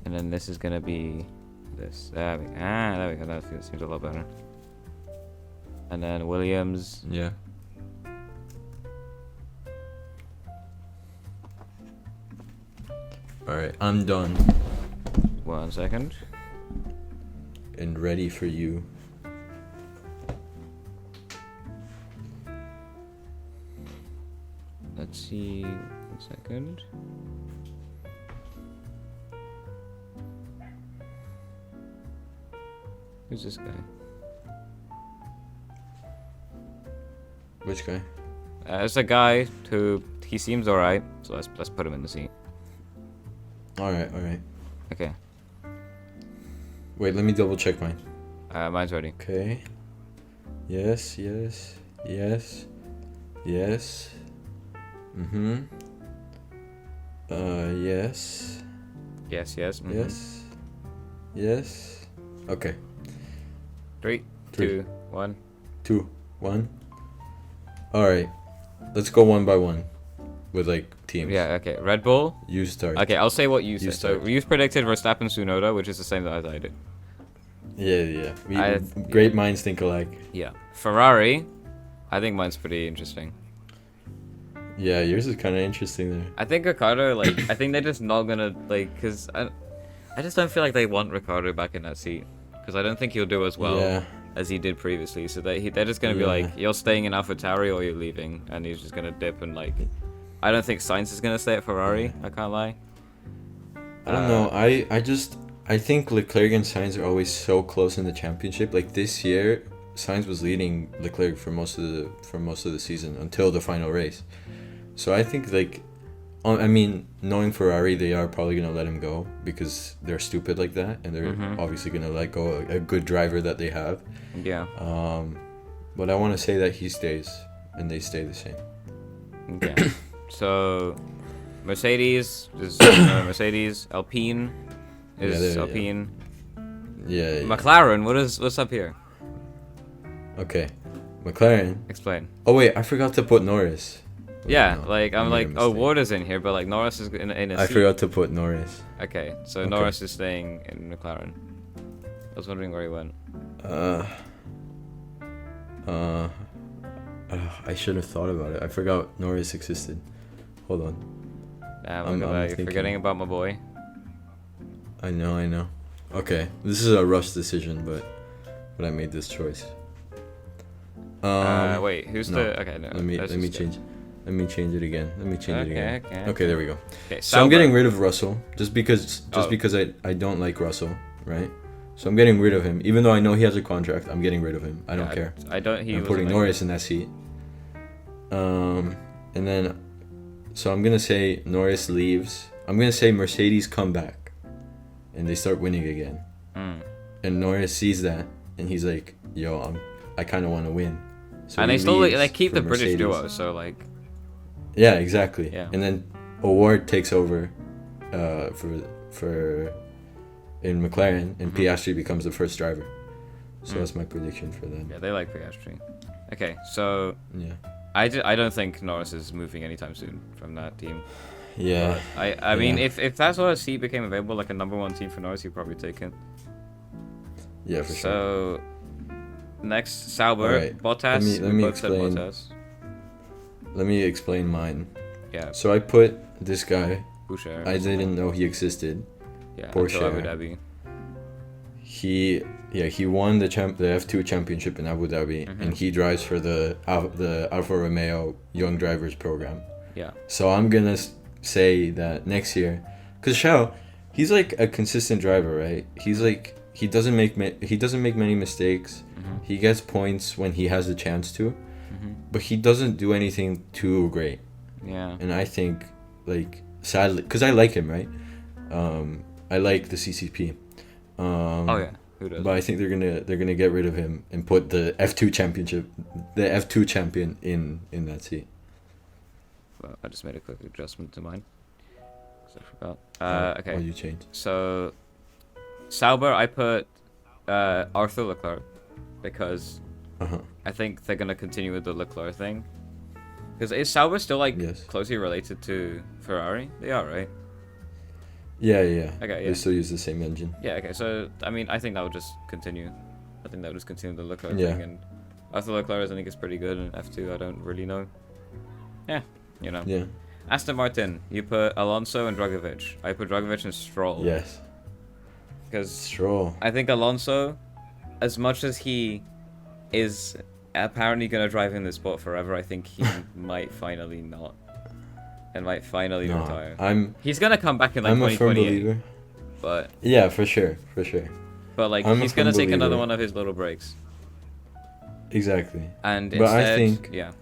Speaker 2: And then this is gonna be this. There we go. That seems a lot better. And then Williams.
Speaker 1: Yeah. All right, I'm done
Speaker 2: 1 second.
Speaker 1: and ready for you.
Speaker 2: Let's see. 1 second. Who's this guy?
Speaker 1: Which guy?
Speaker 2: It's a guy who he seems alright. So let's put him in the seat.
Speaker 1: All right.
Speaker 2: Okay.
Speaker 1: Wait, let me double check mine.
Speaker 2: Mine's ready.
Speaker 1: Okay. Yes. Mm-hmm. Yes.
Speaker 2: Yes. Mhm.
Speaker 1: Yes. Okay.
Speaker 2: 3,
Speaker 1: Three.
Speaker 2: 2, 1.
Speaker 1: 2, 1. All right. Let's go one by one with like teams.
Speaker 2: Yeah. Okay. Red Bull.
Speaker 1: You start.
Speaker 2: Okay, I'll say what you
Speaker 1: You
Speaker 2: said. So
Speaker 1: start.
Speaker 2: you predicted Verstappen Tsunoda, which is the same as I did.
Speaker 1: Yeah.
Speaker 2: I-
Speaker 1: Great minds think alike.
Speaker 2: Yeah. Ferrari. I think mine's pretty interesting.
Speaker 1: Yeah, yours is kind of interesting there.
Speaker 2: I think Ricardo, like, I think they're just not gonna, like, cause I just don't feel like they want Ricardo back in that seat, cause I don't think he'll do as well
Speaker 1: Yeah.
Speaker 2: as he did previously. So they're just gonna be
Speaker 1: Yeah.
Speaker 2: like, you're staying in AlphaTauri or you're leaving, and he's just gonna dip and like, I don't think Sainz is gonna stay at Ferrari. I can't lie.
Speaker 1: I don't know. I think Leclerc and Sainz are always so close in the championship. Like this year, Sainz was leading Leclerc for most of the season until the final race. So I think like, I mean, knowing Ferrari, they are probably gonna let him go because they're stupid like that, and they're obviously gonna let go a good driver that they have.
Speaker 2: Yeah.
Speaker 1: But I want to say that he stays, and they stay the same.
Speaker 2: Okay. So, Mercedes is Mercedes. Alpine is Alpine.
Speaker 1: Yeah.
Speaker 2: McLaren. What's up here?
Speaker 1: Okay. McLaren.
Speaker 2: Explain.
Speaker 1: Oh wait, I forgot to put Norris.
Speaker 2: Yeah,
Speaker 1: No,
Speaker 2: like
Speaker 1: I
Speaker 2: I'm
Speaker 1: made a
Speaker 2: like, oh,
Speaker 1: mistake.
Speaker 2: Ward is in here, but like Norris is in a
Speaker 1: I
Speaker 2: seat.
Speaker 1: forgot to put Norris.
Speaker 2: Okay, so
Speaker 1: Okay.
Speaker 2: Norris is staying in McLaren. I was wondering where he went.
Speaker 1: I should have thought about it. I forgot Norris existed. Hold on.
Speaker 2: Damn,
Speaker 1: I'm
Speaker 2: look at that. You're
Speaker 1: thinking.
Speaker 2: forgetting about my boy.
Speaker 1: I know. Okay, this is a rush decision, but I made this choice.
Speaker 2: Wait, who's
Speaker 1: no.
Speaker 2: the? Okay, no.
Speaker 1: Let me change. Let me change it again. Okay, there we go.
Speaker 2: Okay,
Speaker 1: So I'm getting rid of Russell just because I don't like Russell, right? So I'm getting rid of him, even though I know he has a contract. I'm getting rid of him. I don't care.
Speaker 2: I don't. He
Speaker 1: I'm
Speaker 2: was
Speaker 1: putting
Speaker 2: like-
Speaker 1: Norris in that seat. And then, so I'm gonna say Norris leaves. I'm gonna say Mercedes come back, and they start winning again. And Norris sees that, and he's like, "Yo, I kind of want to win." So
Speaker 2: and
Speaker 1: he
Speaker 2: they still
Speaker 1: leaves
Speaker 2: like keep
Speaker 1: for
Speaker 2: the British
Speaker 1: Mercedes.
Speaker 2: duo, so like.
Speaker 1: Yeah, exactly.
Speaker 2: Yeah.
Speaker 1: And then O'Ward takes over, for in McLaren, and Piastri becomes the first driver. So that's my prediction for them.
Speaker 2: Yeah, they like Piastri. Okay, so
Speaker 1: Yeah.
Speaker 2: I don't think Norris is moving anytime soon from that team.
Speaker 1: Yeah.
Speaker 2: I mean,
Speaker 1: Yeah.
Speaker 2: if that sort of seat became available, like a number one team for Norris, he'd probably take it.
Speaker 1: Yeah, for sure.
Speaker 2: So next, Sauber,
Speaker 1: Alright,
Speaker 2: Bottas.
Speaker 1: let
Speaker 2: we
Speaker 1: me
Speaker 2: both said
Speaker 1: explain.
Speaker 2: Bottas.
Speaker 1: Let me explain mine.
Speaker 2: Yeah,
Speaker 1: So I put this guy.
Speaker 2: Boucher.
Speaker 1: I didn't know he existed.
Speaker 2: Yeah,
Speaker 1: Porsche.
Speaker 2: until Abu Dhabi.
Speaker 1: He won the F2 championship in Abu Dhabi, and he drives for the Alfa Romeo Young Drivers program.
Speaker 2: Yeah.
Speaker 1: So I'm gonna say that next year, cause Xiao, he's like a consistent driver, right? He's like he doesn't make many mistakes. He gets points when he has the chance to. but he doesn't do anything too great.
Speaker 2: Yeah.
Speaker 1: And I think, like, sadly, because I like him, right? I like the CCP.
Speaker 2: Oh yeah, who does?
Speaker 1: But I think they're gonna get rid of him and put the F2 champion in that seat.
Speaker 2: Well, I just made a quick adjustment to mine. 'Cause I forgot. Okay.
Speaker 1: What you changed?
Speaker 2: So, Sauber, I put Arthur Leclerc because I think they're gonna continue with the Leclerc thing. Because is Sauber still like
Speaker 1: Yes.
Speaker 2: closely related to Ferrari? They are, right?
Speaker 1: Yeah.
Speaker 2: Okay, yeah.
Speaker 1: They still use the same engine.
Speaker 2: Yeah. Okay. So I mean, I think that would just continue. I think that would just continue the Leclerc
Speaker 1: Yeah.
Speaker 2: thing, and Arthur Leclerc, I think, is pretty good, and F2, I don't really know. Yeah, you know.
Speaker 1: Yeah.
Speaker 2: Aston Martin, you put Alonso and Dragovic. I put Dragovic and Stroll.
Speaker 1: Yes.
Speaker 2: Because
Speaker 1: Stroll.
Speaker 2: I think Alonso, as much as he is apparently going to drive in this sport forever, I think he might finally not. And might finally retire. He's going to come back in like
Speaker 1: I'm a firm
Speaker 2: 2028.
Speaker 1: believer.
Speaker 2: But
Speaker 1: Yeah, for sure.
Speaker 2: but like
Speaker 1: I'm a
Speaker 2: he's going to
Speaker 1: firm
Speaker 2: take another
Speaker 1: believer.
Speaker 2: one of his little breaks.
Speaker 1: Exactly.
Speaker 2: And
Speaker 1: But
Speaker 2: instead,
Speaker 1: I think
Speaker 2: yeah.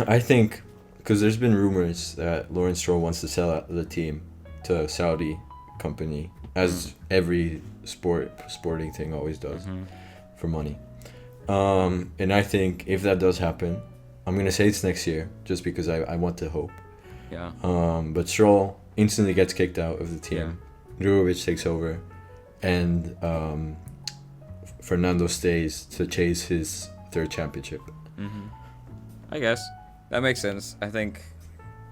Speaker 1: I think because there's been rumors that Lawrence Stroll wants to sell out the team to a Saudi company, as every sporting thing always does, for money. And I think if that does happen, I'm gonna say it's next year, just because I want to hope.
Speaker 2: Yeah.
Speaker 1: But Stroll instantly gets kicked out of the team. Drugovic takes over, and Fernando stays to chase his third championship.
Speaker 2: I guess that makes sense. I think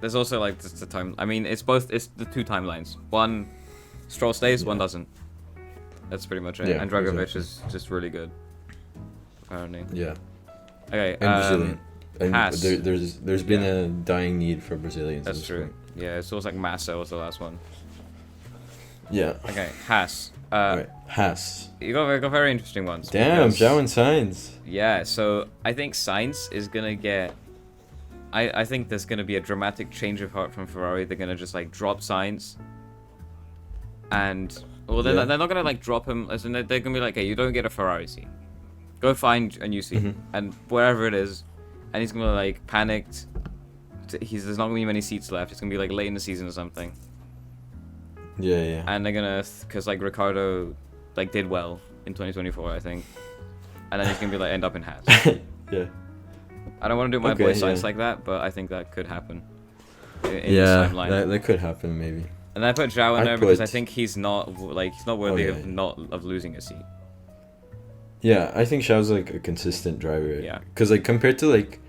Speaker 2: there's also like just the time. I mean, it's the two timelines. One, Stroll stays, one doesn't. That's pretty much it.
Speaker 1: Yeah,
Speaker 2: And Dragovic
Speaker 1: exactly.
Speaker 2: is just really good, apparently.
Speaker 1: Yeah.
Speaker 2: Okay.
Speaker 1: And Brazilian. And
Speaker 2: Haas.
Speaker 1: there's been a dying need for Brazilians. in
Speaker 2: That's
Speaker 1: the
Speaker 2: true.
Speaker 1: sport.
Speaker 2: Yeah, it's almost like Massa was the last one.
Speaker 1: Yeah.
Speaker 2: Okay, Haas.
Speaker 1: Right. Haas.
Speaker 2: You got very interesting ones.
Speaker 1: Damn,
Speaker 2: because-
Speaker 1: Zhao and Sainz.
Speaker 2: Yeah, so I think Sainz is gonna get. I think there's gonna be a dramatic change of heart from Ferrari. They're gonna just like drop Sainz. And well, they're not gonna like drop him. As in, they're gonna be like, hey, you don't get a Ferrari seat. Go find a new seat, and wherever it is, and he's gonna be like panicked. There's not gonna be many seats left. It's gonna be like late in the season or something.
Speaker 1: Yeah.
Speaker 2: And they're gonna, cause like Ricardo, like did well in 2024, I think. And then he's gonna be like end up in Haas.
Speaker 1: Yeah.
Speaker 2: I don't want to do my
Speaker 1: Okay,
Speaker 2: boy Sainz
Speaker 1: yeah.
Speaker 2: like that, but I think that could happen. In the same line.
Speaker 1: that could happen maybe.
Speaker 2: And I put Zhao in
Speaker 1: I'd
Speaker 2: there because I
Speaker 1: put-
Speaker 2: think he's not worthy
Speaker 1: yeah.
Speaker 2: of losing a seat.
Speaker 1: Yeah, I think Zhao's like a consistent driver.
Speaker 2: Yeah.
Speaker 1: Because like compared to like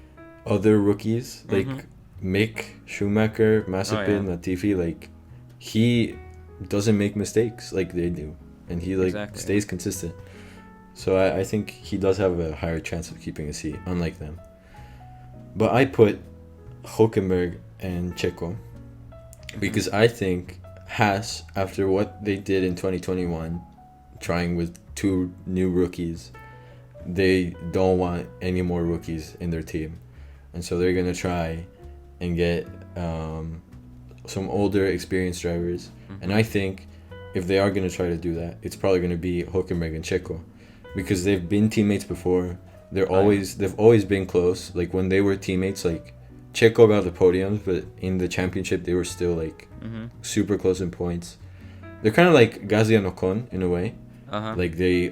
Speaker 1: other rookies, like Mick Schumacher, Mazepin, Latifi, like he doesn't make mistakes like they do, and he like
Speaker 2: Exactly.
Speaker 1: stays consistent. So I think he does have a higher chance of keeping a seat, unlike them. But I put Hülkenberg and Checo because I think Haas, after what they did in 2021, trying with two new rookies, they don't want any more rookies in their team, and so they're gonna try and get some older, experienced drivers. And I think if they are gonna try to do that, it's probably gonna be Hülkenberg and Checo, because they've been teammates before. They've always been close. Like when they were teammates, like Checo got the podiums, but in the championship they were still like super close in points. They're kind of like Gasly and Ocon in a way. Like they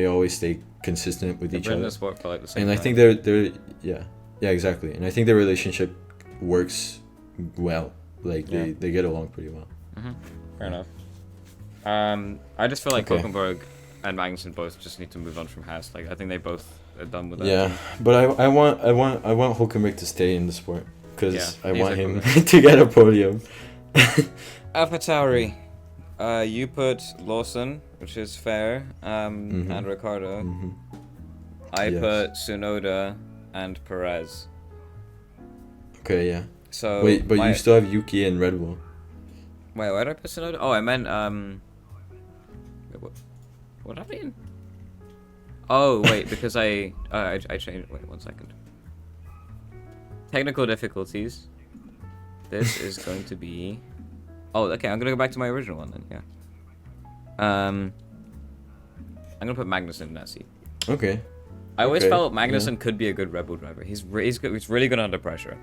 Speaker 1: always stay consistent with each other.
Speaker 2: Sport for like the same
Speaker 1: And I
Speaker 2: time.
Speaker 1: think they're exactly. And I think their relationship works well. Like they get along pretty well.
Speaker 2: Fair enough. I just feel like
Speaker 1: Okay.
Speaker 2: Hülkenberg and Magnussen both just need to move on from Haas. Like I think they both are done with that.
Speaker 1: Yeah, but I want Hülkenberg to stay in the sport because
Speaker 2: Yeah,
Speaker 1: I
Speaker 2: he's
Speaker 1: want
Speaker 2: a
Speaker 1: him
Speaker 2: cool
Speaker 1: to get a podium.
Speaker 2: AlphaTauri. You put Lawson, which is fair, and Ricardo. I
Speaker 1: Yes.
Speaker 2: put Tsunoda and Perez.
Speaker 1: Okay, yeah.
Speaker 2: So
Speaker 1: Wait, but you still have Yuki and Red Bull.
Speaker 2: Wait, where did I put Tsunoda? Oh, I meant wait, what did I mean? Oh wait, because I changed. Wait, 1 second. Technical difficulties. This is going to be. Oh, okay. I'm gonna go back to my original one then. Yeah. I'm gonna put Magnussen in that seat.
Speaker 1: Okay.
Speaker 2: I always
Speaker 1: Okay,
Speaker 2: felt
Speaker 1: yeah.
Speaker 2: Magnussen could be a good Red Bull driver. He's really good under pressure.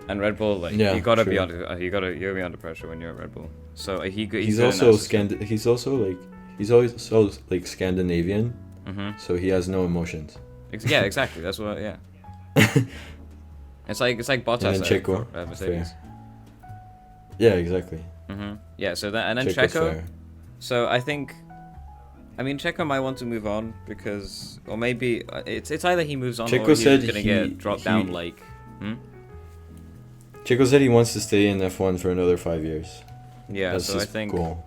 Speaker 2: And Red Bull, like
Speaker 1: Yeah,
Speaker 2: you gotta
Speaker 1: true.
Speaker 2: be under you're be under pressure when you're at Red Bull. So he's
Speaker 1: He's
Speaker 2: good in
Speaker 1: also
Speaker 2: that system.
Speaker 1: he's also like he's always so like Scandinavian,
Speaker 2: Mhm.
Speaker 1: so he has no emotions.
Speaker 2: Yeah, exactly. That's what. Yeah. It's like Bottas
Speaker 1: And then Checo,
Speaker 2: at Mercedes.
Speaker 1: Yeah, exactly.
Speaker 2: Mhm. Yeah. So that and then
Speaker 1: Checo's
Speaker 2: Checo.
Speaker 1: fair.
Speaker 2: So I think, I mean, Checo might want to move on because, or maybe it's either he moves on
Speaker 1: Checo
Speaker 2: or he's
Speaker 1: said
Speaker 2: gonna
Speaker 1: he-
Speaker 2: get dropped down.
Speaker 1: he-
Speaker 2: Like,
Speaker 1: Checo said he wants to stay in F1 for another 5 years.
Speaker 2: yeah.
Speaker 1: That's
Speaker 2: So I
Speaker 1: his
Speaker 2: think
Speaker 1: goal.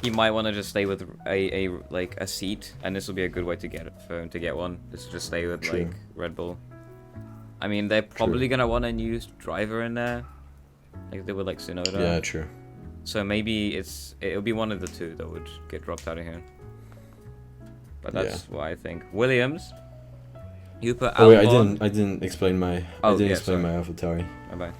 Speaker 2: he might want to just stay with a like a seat, and this will be a good way to get it for him to get one. Is to just stay with
Speaker 1: True.
Speaker 2: like Red Bull. I mean, they're probably gonna want a new driver in there, like they would like Tsunoda.
Speaker 1: Yeah, true.
Speaker 2: So maybe it'll be one of the two that would get dropped out of here. But that's what I think. Williams, you put Albon.
Speaker 1: Oh wait, I didn't explain my
Speaker 2: Oh,
Speaker 1: I didn't
Speaker 2: yeah,
Speaker 1: explain
Speaker 2: sorry.
Speaker 1: my AlphaTauri.
Speaker 2: Bye-bye.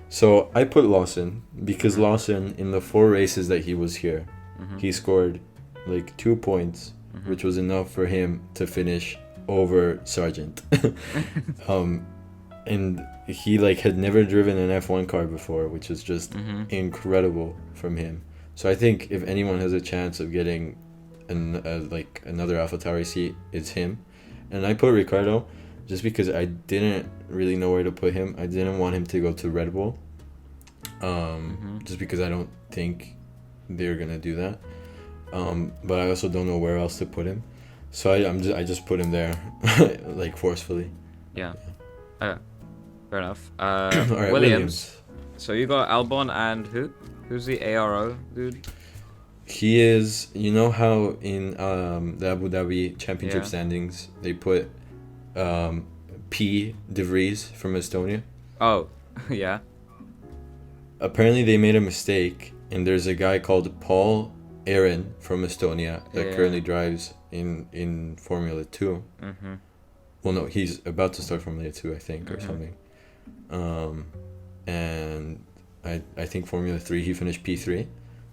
Speaker 1: So I put Lawson because
Speaker 2: Mhm.
Speaker 1: Lawson in the 4 races that he was here,
Speaker 2: Mhm.
Speaker 1: he scored like 2 points,
Speaker 2: Mhm.
Speaker 1: which was enough for him to finish over Sargent. And he like had never driven an F1 car before, which is just
Speaker 2: Mhm.
Speaker 1: incredible from him. So I think if anyone has a chance of getting like another AlphaTauri seat, it's him. And I put Ricardo just because I didn't really know where to put him. I didn't want him to go to Red Bull. Just because I don't think they're gonna do that. But I also don't know where else to put him. So I just put him there, like forcefully.
Speaker 2: Yeah. Okay. Fair enough.
Speaker 1: All right,
Speaker 2: Williams. So you got Albon and who? Who's the ARO dude?
Speaker 1: He is. You know how in the Abu Dhabi Championship
Speaker 2: Yeah.
Speaker 1: standings they put P. De Vries from Estonia.
Speaker 2: Oh, yeah.
Speaker 1: Apparently they made a mistake, and there's a guy called Paul Aaron from Estonia that
Speaker 2: Yeah.
Speaker 1: currently drives in Formula 2.
Speaker 2: Mhm.
Speaker 1: Well, no, he's about to start Formula 2, I think, or
Speaker 2: Mhm.
Speaker 1: something. And I think Formula 3 he finished P3,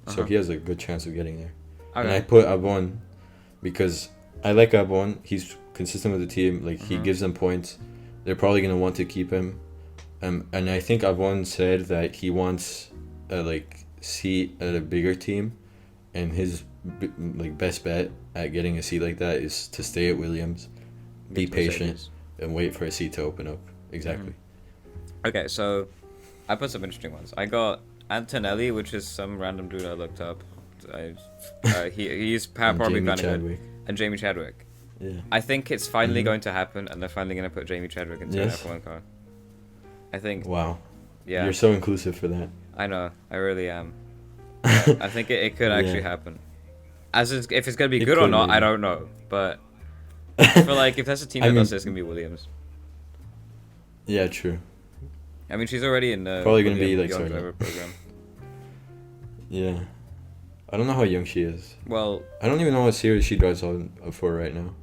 Speaker 1: so he has a good chance of getting there. And I
Speaker 2: Okay.
Speaker 1: put Albon because I like Albon. He's consistent with the team. Like he
Speaker 2: Mhm.
Speaker 1: gives them points. They're probably gonna want to keep him. And I think Albon said that he wants a like seat at a bigger team, and his like best bet at getting a seat like that is to stay at Williams, be
Speaker 2: Get
Speaker 1: patient,
Speaker 2: Mercedes.
Speaker 1: and wait for a seat to open up. Exactly.
Speaker 2: Okay, so I put some interesting ones. I got Antonelli, which is some random dude I looked up. He's
Speaker 1: And
Speaker 2: probably
Speaker 1: Jamie
Speaker 2: kind of good.
Speaker 1: Chadwick.
Speaker 2: And Jamie Chadwick.
Speaker 1: Yeah.
Speaker 2: I think it's finally
Speaker 1: Mhm.
Speaker 2: going to happen, and they're finally going to put Jamie Chadwick into
Speaker 1: Yes.
Speaker 2: an F1 car. I think.
Speaker 1: Wow.
Speaker 2: Yeah.
Speaker 1: You're so inclusive for that.
Speaker 2: I know. I really am. I think it could actually
Speaker 1: Yeah.
Speaker 2: happen. If it's gonna be
Speaker 1: It
Speaker 2: good or
Speaker 1: could,
Speaker 2: not, I
Speaker 1: maybe.
Speaker 2: don't know. But I feel like if there's a team
Speaker 1: I
Speaker 2: that
Speaker 1: mean-
Speaker 2: does this, it's gonna be Williams.
Speaker 1: Yeah, true.
Speaker 2: I mean, she's already in the
Speaker 1: Probably gonna be,
Speaker 2: William
Speaker 1: like,
Speaker 2: Young
Speaker 1: Sargent.
Speaker 2: Driver program.
Speaker 1: Yeah. I don't know how young she is.
Speaker 2: Well,
Speaker 1: I don't even know what series she drives on for right now.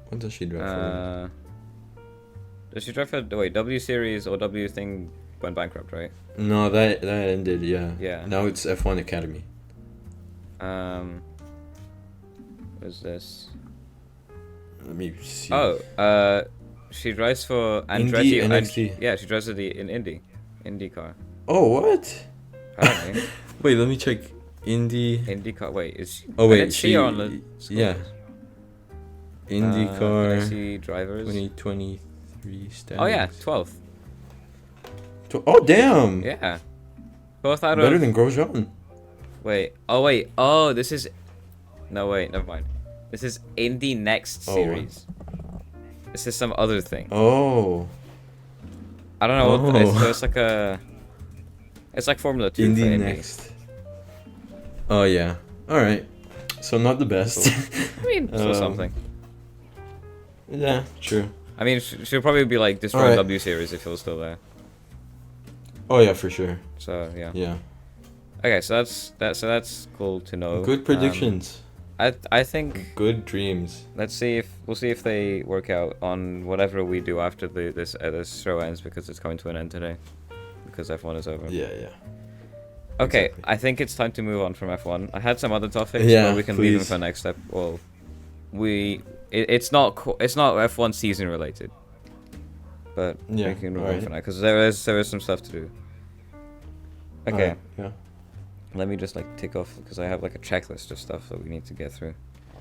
Speaker 1: What does she drive
Speaker 2: does she drive for W Series or W thing went bankrupt, right?
Speaker 1: for? No, that ended. Yeah.
Speaker 2: Yeah.
Speaker 1: Now it's F1 Academy.
Speaker 2: What is this?
Speaker 1: Let me see.
Speaker 2: Oh, she drives for Andretti.
Speaker 1: Indy NXT.
Speaker 2: Yeah, she drives in IndyCar.
Speaker 1: Oh, what?
Speaker 2: Apparently,
Speaker 1: Wait, let me check.
Speaker 2: IndyCar. Wait, is she?
Speaker 1: Oh
Speaker 2: I
Speaker 1: wait,
Speaker 2: didn't see her on the.
Speaker 1: yeah.
Speaker 2: Can I
Speaker 1: IndyCar
Speaker 2: see drivers?
Speaker 1: 2023 standings.
Speaker 2: Oh yeah, 12th.
Speaker 1: Oh damn.
Speaker 2: Yeah. 12th out
Speaker 1: Better
Speaker 2: of.
Speaker 1: than Grosjean.
Speaker 2: Wait. Oh wait. Oh, this is. No wait. Never mind. This is Indy Next
Speaker 1: Oh, what?
Speaker 2: series. This is some other thing.
Speaker 1: Oh.
Speaker 2: I don't know what.
Speaker 1: Oh.
Speaker 2: So it's like a. It's like Formula 2 for
Speaker 1: Indy
Speaker 2: Indy.
Speaker 1: next. Oh yeah. All right. So not the best.
Speaker 2: I mean, still
Speaker 1: Um,
Speaker 2: something.
Speaker 1: Yeah, true.
Speaker 2: I mean, she'll probably be like destroying
Speaker 1: Alright.
Speaker 2: W Series if he was still there.
Speaker 1: Oh yeah, for sure.
Speaker 2: So yeah.
Speaker 1: Yeah.
Speaker 2: Okay, so that's cool to know.
Speaker 1: Good predictions.
Speaker 2: I think
Speaker 1: Good dreams.
Speaker 2: we'll see if they work out on whatever we do after this show ends, because it's coming to an end today, because F1 is over.
Speaker 1: Yeah, yeah.
Speaker 2: Okay,
Speaker 1: exactly.
Speaker 2: I think it's time to move on from F1. I had some other topics,
Speaker 1: Yeah,
Speaker 2: but we can leave them
Speaker 1: please.
Speaker 2: for next step. Well, we it's not F1 season related. But
Speaker 1: Yeah,
Speaker 2: we can move on
Speaker 1: alright.
Speaker 2: for now because there is some stuff to do. Okay,
Speaker 1: Alright, yeah.
Speaker 2: let me just like tick off because I have like a checklist of stuff that we need to get through.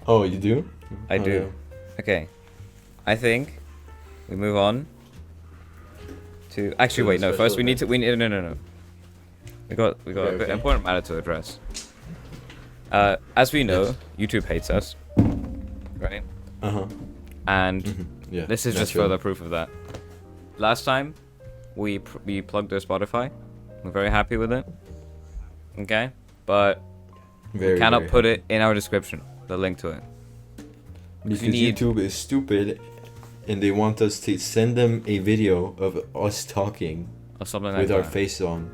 Speaker 1: Oh, you do?
Speaker 2: I
Speaker 1: Oh,
Speaker 2: do. Okay, I think we move on to. Actually,
Speaker 1: To
Speaker 2: wait,
Speaker 1: the
Speaker 2: no. First,
Speaker 1: special
Speaker 2: no. We got
Speaker 1: Okay,
Speaker 2: an important matter to address. As we know,
Speaker 1: Yes.
Speaker 2: YouTube hates us, right?
Speaker 1: Uh huh.
Speaker 2: And
Speaker 1: Yeah.
Speaker 2: this is just
Speaker 1: naturally.
Speaker 2: further proof of that. Last time, we plugged their Spotify. We're very happy with it. Okay, but
Speaker 1: Very,
Speaker 2: we cannot
Speaker 1: very
Speaker 2: put
Speaker 1: happy.
Speaker 2: it in our description. The link to it.
Speaker 1: Because
Speaker 2: need-
Speaker 1: YouTube is stupid, and they want us to send them a video of us talking
Speaker 2: Or something like
Speaker 1: with
Speaker 2: that.
Speaker 1: our face on,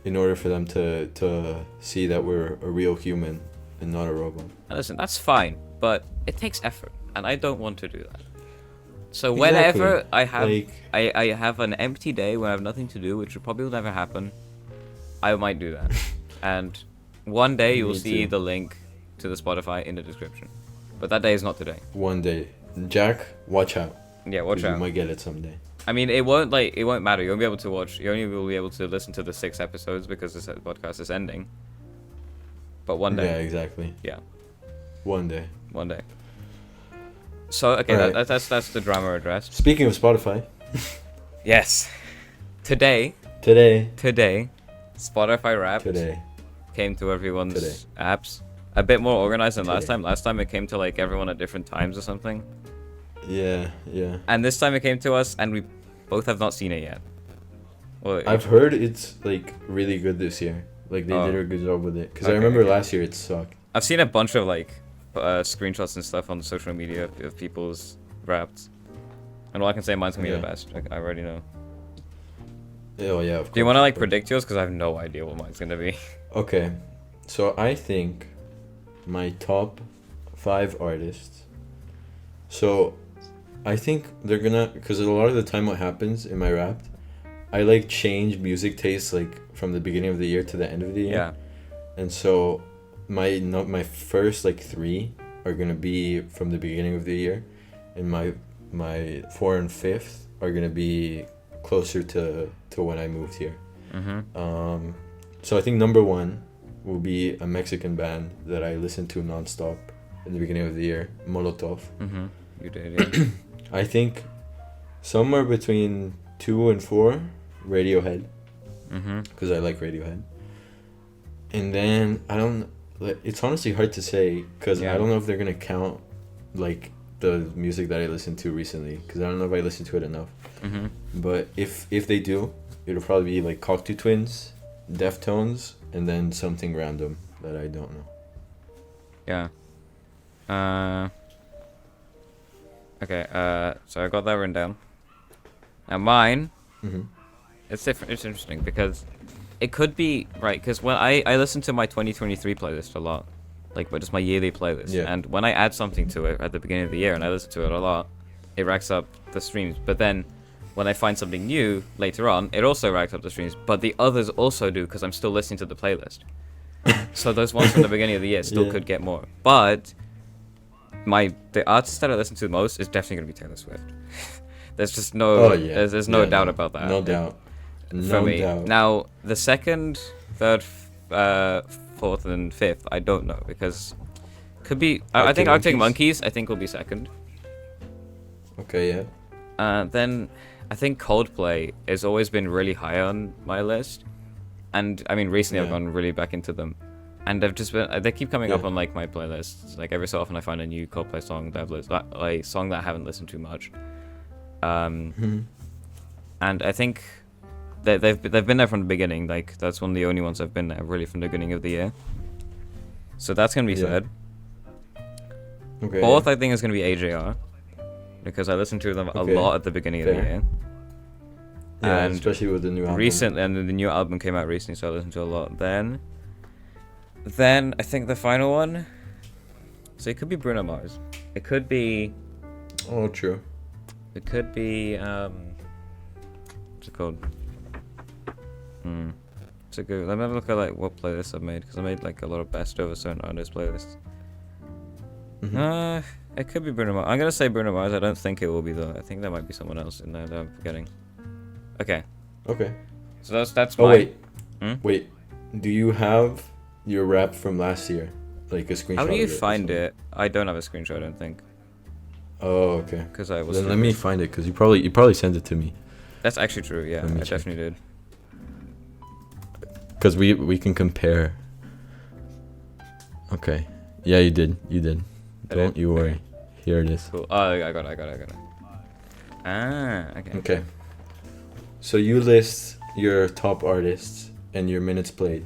Speaker 1: in order for them to see that we're a real human and not a robot.
Speaker 2: And listen, that's fine, but it takes effort, and I don't want to do that. So
Speaker 1: Exactly.
Speaker 2: whenever I have
Speaker 1: Like-
Speaker 2: I have an empty day where I have nothing to do, which will probably never happen, I might do that. And one day you will
Speaker 1: Me
Speaker 2: see
Speaker 1: too.
Speaker 2: the link to the Spotify in the description. But that day is not today.
Speaker 1: One day, Jack, watch out.
Speaker 2: Yeah, watch
Speaker 1: 'cause you
Speaker 2: out.
Speaker 1: might get it someday.
Speaker 2: I mean, it won't matter. You won't be able to watch. You only will be able to listen to the 6 episodes because this podcast is ending. But one
Speaker 1: Yeah,
Speaker 2: day,
Speaker 1: exactly.
Speaker 2: yeah,
Speaker 1: One day.
Speaker 2: one day. So okay,
Speaker 1: Alright.
Speaker 2: that's the drama addressed.
Speaker 1: Speaking of Spotify,
Speaker 2: Yes. Today,
Speaker 1: today,
Speaker 2: Spotify Wrapped came to everyone's
Speaker 1: Today.
Speaker 2: apps. A bit more organized than last
Speaker 1: Today.
Speaker 2: time. Last time it came to like everyone at different times or something.
Speaker 1: yeah.
Speaker 2: And this time it came to us, and we both have not seen it yet. Well,
Speaker 1: I've heard it's like really good this year. Like they
Speaker 2: Oh.
Speaker 1: did a good job with it. Because I
Speaker 2: Okay,
Speaker 1: remember
Speaker 2: okay.
Speaker 1: last year it sucked.
Speaker 2: I've seen a bunch of like screenshots and stuff on social media of people's Wrapped. And all I can say, mine's gonna be the
Speaker 1: Yeah.
Speaker 2: best. I already know.
Speaker 1: Oh yeah, of course.
Speaker 2: Do you want to like
Speaker 1: of course.
Speaker 2: predict yours? Because I have no idea what mine's gonna be.
Speaker 1: Okay, so I think my top 5 artists. So I think they're gonna, because a lot of the time what happens in my Wrapped, I like change music tastes like from the beginning of the year to the end of the year.
Speaker 2: Yeah.
Speaker 1: And so my first like 3 are gonna be from the beginning of the year, and my 4 and 5th are gonna be closer to when I moved here.
Speaker 2: Mm-hmm.
Speaker 1: So I think number 1 will be a Mexican band that I listened to nonstop in the beginning of the year, Molotov.
Speaker 2: Mm-hmm. You did, yeah.
Speaker 1: I think somewhere between 2 and 4, Radiohead,
Speaker 2: Mm-hmm.
Speaker 1: because I like Radiohead. And then I don't. It's honestly hard to say because
Speaker 2: Yeah.
Speaker 1: I don't know if they're gonna count like the music that I listened to recently, because I don't know if I listened to it enough.
Speaker 2: Mm-hmm.
Speaker 1: But if they do, it'll probably be like Cocteau Twins, Deftones, and then something random that I don't know.
Speaker 2: Yeah. Okay, so I got that written down. Now mine,
Speaker 1: Mm-hmm.
Speaker 2: it's different. It's interesting because it could be, right, because when I listen to my 2023 playlist a lot, like just my yearly playlist,
Speaker 1: Yeah.
Speaker 2: and when I add something to it at the beginning of the year and I listen to it a lot, it racks up the streams. But then when I find something new later on, it also racks up the streams, but the others also do because I'm still listening to the playlist. So those ones from the beginning of the year still
Speaker 1: Yeah.
Speaker 2: could get more. But the artist that I listen to the most is definitely gonna be Taylor Swift. There's just no
Speaker 1: Oh yeah.
Speaker 2: there's no
Speaker 1: Yeah,
Speaker 2: doubt about that.
Speaker 1: No doubt.
Speaker 2: For
Speaker 1: No
Speaker 2: me.
Speaker 1: doubt.
Speaker 2: Now the second, third, fourth, and fifth, I don't know because could be. I think Arctic Monkeys. I think will be second.
Speaker 1: Okay. Yeah.
Speaker 2: Then I think Coldplay has always been really high on my list, and I mean recently I've
Speaker 1: Yeah.
Speaker 2: gone really back into them, and they've just been they keep coming up
Speaker 1: Yeah.
Speaker 2: on like my playlists. Like every so often I find a new Coldplay song that a song that I haven't listened to much.
Speaker 1: Mm-hmm.
Speaker 2: And I think they've been there from the beginning. Like that's one of the only ones I've been there really from the beginning of the year. So that's gonna be
Speaker 1: Yeah.
Speaker 2: third.
Speaker 1: Okay.
Speaker 2: Fourth, I think, is gonna be AJR because I listened to them
Speaker 1: Okay.
Speaker 2: a lot at the beginning of the
Speaker 1: Fair.
Speaker 2: year.
Speaker 1: Yeah,
Speaker 2: and
Speaker 1: especially with the new album.
Speaker 2: Recently, and the new album came out recently, so I listened to a lot. Then I think the final one. So it could be Bruno Mars. It could be.
Speaker 1: Oh, true.
Speaker 2: It could be. What's it called? It's a good. Let me have a look at like what playlists I've made because I made like a lot of best of a certain artist playlists. It could be Bruno Mars. I'm gonna say Bruno Mars. I don't think it will be though. I think there might be someone else in there that I'm forgetting. Okay.
Speaker 1: Okay.
Speaker 2: So that's
Speaker 1: Oh
Speaker 2: my.
Speaker 1: wait,
Speaker 2: Hmm?
Speaker 1: wait. Do you have your rap from last year, like a screenshot?
Speaker 2: How do you
Speaker 1: of it or
Speaker 2: find
Speaker 1: something?
Speaker 2: it? I don't have a screenshot. I don't think,
Speaker 1: Oh, okay.
Speaker 2: because I was.
Speaker 1: Then let me find it, because you probably sent it to me.
Speaker 2: That's actually true. Yeah,
Speaker 1: Let me
Speaker 2: I
Speaker 1: check.
Speaker 2: definitely did.
Speaker 1: Because we can compare. Okay. Yeah, you did. You did.
Speaker 2: I
Speaker 1: Don't
Speaker 2: did?
Speaker 1: you worry.
Speaker 2: Okay.
Speaker 1: Here it is.
Speaker 2: Cool. Oh, I got it. Ah, okay.
Speaker 1: Okay. So you list your top artists and your minutes played,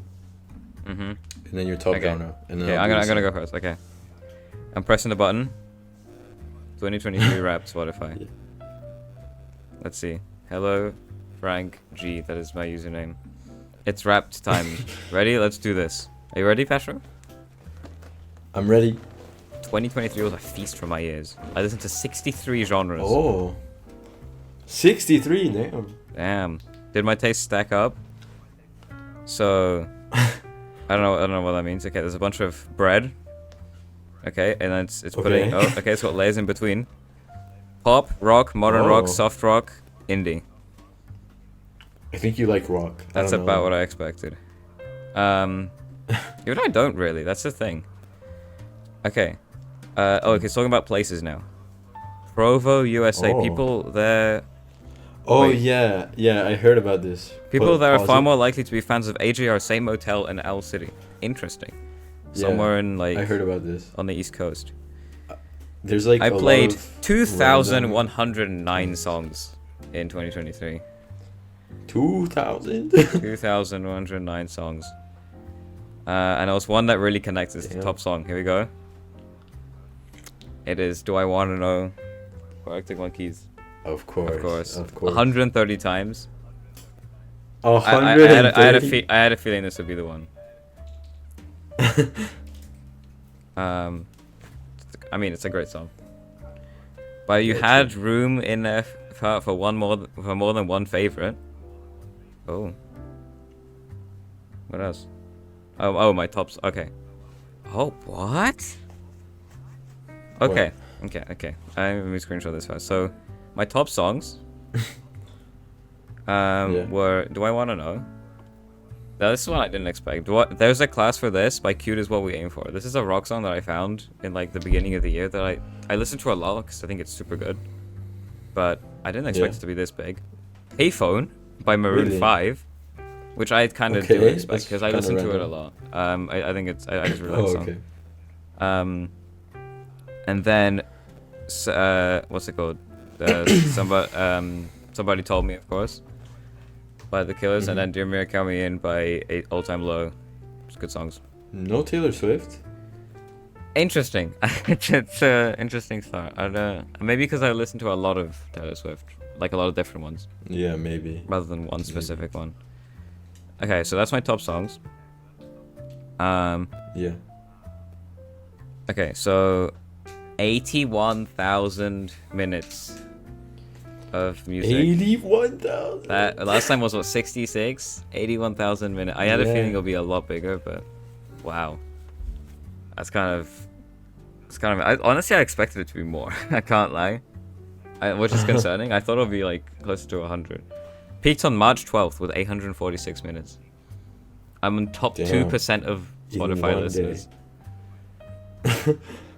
Speaker 2: Mhm.
Speaker 1: and then your top
Speaker 2: Okay.
Speaker 1: genre. And then
Speaker 2: Okay,
Speaker 1: I'll
Speaker 2: I'm
Speaker 1: do
Speaker 2: gonna
Speaker 1: the
Speaker 2: go
Speaker 1: same.
Speaker 2: first. Okay. I'm pressing the button. 2023 rap Spotify.
Speaker 1: Yeah.
Speaker 2: Let's see. Hello, Frank G. That is my username. It's wrapped time. Ready? Let's do this. Are you ready, Petro?
Speaker 1: I'm ready.
Speaker 2: 2023 was a feast for my ears. I listened to 63 genres.
Speaker 1: Oh. 63. Damn.
Speaker 2: Damn. Did my taste stack up? So, I don't know what that means. Okay, there's a bunch of bread. Okay, and then it's putting.
Speaker 1: Okay.
Speaker 2: Oh, okay, it's got layers in between. Pop, rock, modern rock,
Speaker 1: Oh.
Speaker 2: soft rock, indie.
Speaker 1: I think you like rock.
Speaker 2: That's about what I expected. Even though I don't really. That's the thing. Okay. Okay, it's talking about places now. Provo, USA.
Speaker 1: Oh.
Speaker 2: People there.
Speaker 1: Oh
Speaker 2: Wait.
Speaker 1: yeah, yeah. I heard about this.
Speaker 2: People there are
Speaker 1: Pause
Speaker 2: far
Speaker 1: it.
Speaker 2: more likely to be fans of AJR, Same Motel, and Owl City. Interesting.
Speaker 1: Yeah,
Speaker 2: Somewhere in like
Speaker 1: I heard about this.
Speaker 2: on the East Coast.
Speaker 1: There's like
Speaker 2: I
Speaker 1: a lot
Speaker 2: played
Speaker 1: of
Speaker 2: 2,109 songs in 2023.
Speaker 1: 2,000.
Speaker 2: 2,109 songs. And there was one that really connects as the
Speaker 1: Damn.
Speaker 2: top song. Here we go. It is Do I Wanna Know by Arctic Monkeys.
Speaker 1: Of course.
Speaker 2: Of course.
Speaker 1: Of course.
Speaker 2: 130 times. I
Speaker 1: 130.
Speaker 2: had a feeling this would be the one. I mean, it's a great song. But you
Speaker 1: Yeah,
Speaker 2: had
Speaker 1: true.
Speaker 2: room in there for more than one favorite. Oh. What else? Oh, my tops. Okay. Oh, what? Okay. Okay. Let me screenshot this first. So, my top songs
Speaker 1: Yeah.
Speaker 2: were Do I Want to Know? Now, this is one I didn't expect. There's a class for this by Cute Is What We Aim For. This is a rock song that I found in like the beginning of the year that I listened to a lot because I think it's super good. But I didn't expect
Speaker 1: Yeah.
Speaker 2: it to be this big. Payphone by Maroon
Speaker 1: Really?
Speaker 2: 5, which I kind of do
Speaker 1: Okay,
Speaker 2: expect
Speaker 1: that's
Speaker 2: because I
Speaker 1: kinda
Speaker 2: listen to it a
Speaker 1: random.
Speaker 2: lot. I think it's I just really like
Speaker 1: Oh,
Speaker 2: the song.
Speaker 1: okay.
Speaker 2: And then what's it called? Somebody Told Me, of course, by The Killers, and then Dear Mira Count Me In by All Time Low. It's good songs.
Speaker 1: No Taylor Swift.
Speaker 2: Interesting. It's an interesting start. Maybe because I listen to a lot of Taylor Swift, like a lot of different ones,
Speaker 1: Yeah, maybe.
Speaker 2: rather than one specific one. Okay, so that's my top songs.
Speaker 1: Yeah.
Speaker 2: Okay, so 81,000 minutes of music.
Speaker 1: 81,000.
Speaker 2: That last time was what, 66? 81,000 minutes. I had a
Speaker 1: Yeah.
Speaker 2: feeling it'll be a lot bigger, but wow. That's kind of honestly I expected it to be more. I can't lie. Which is concerning. I thought it would be like closer to 100. Peaked on March 12th with 846 minutes. I'm on top
Speaker 1: Damn.
Speaker 2: 2% of
Speaker 1: In
Speaker 2: Spotify
Speaker 1: one day.
Speaker 2: listeners.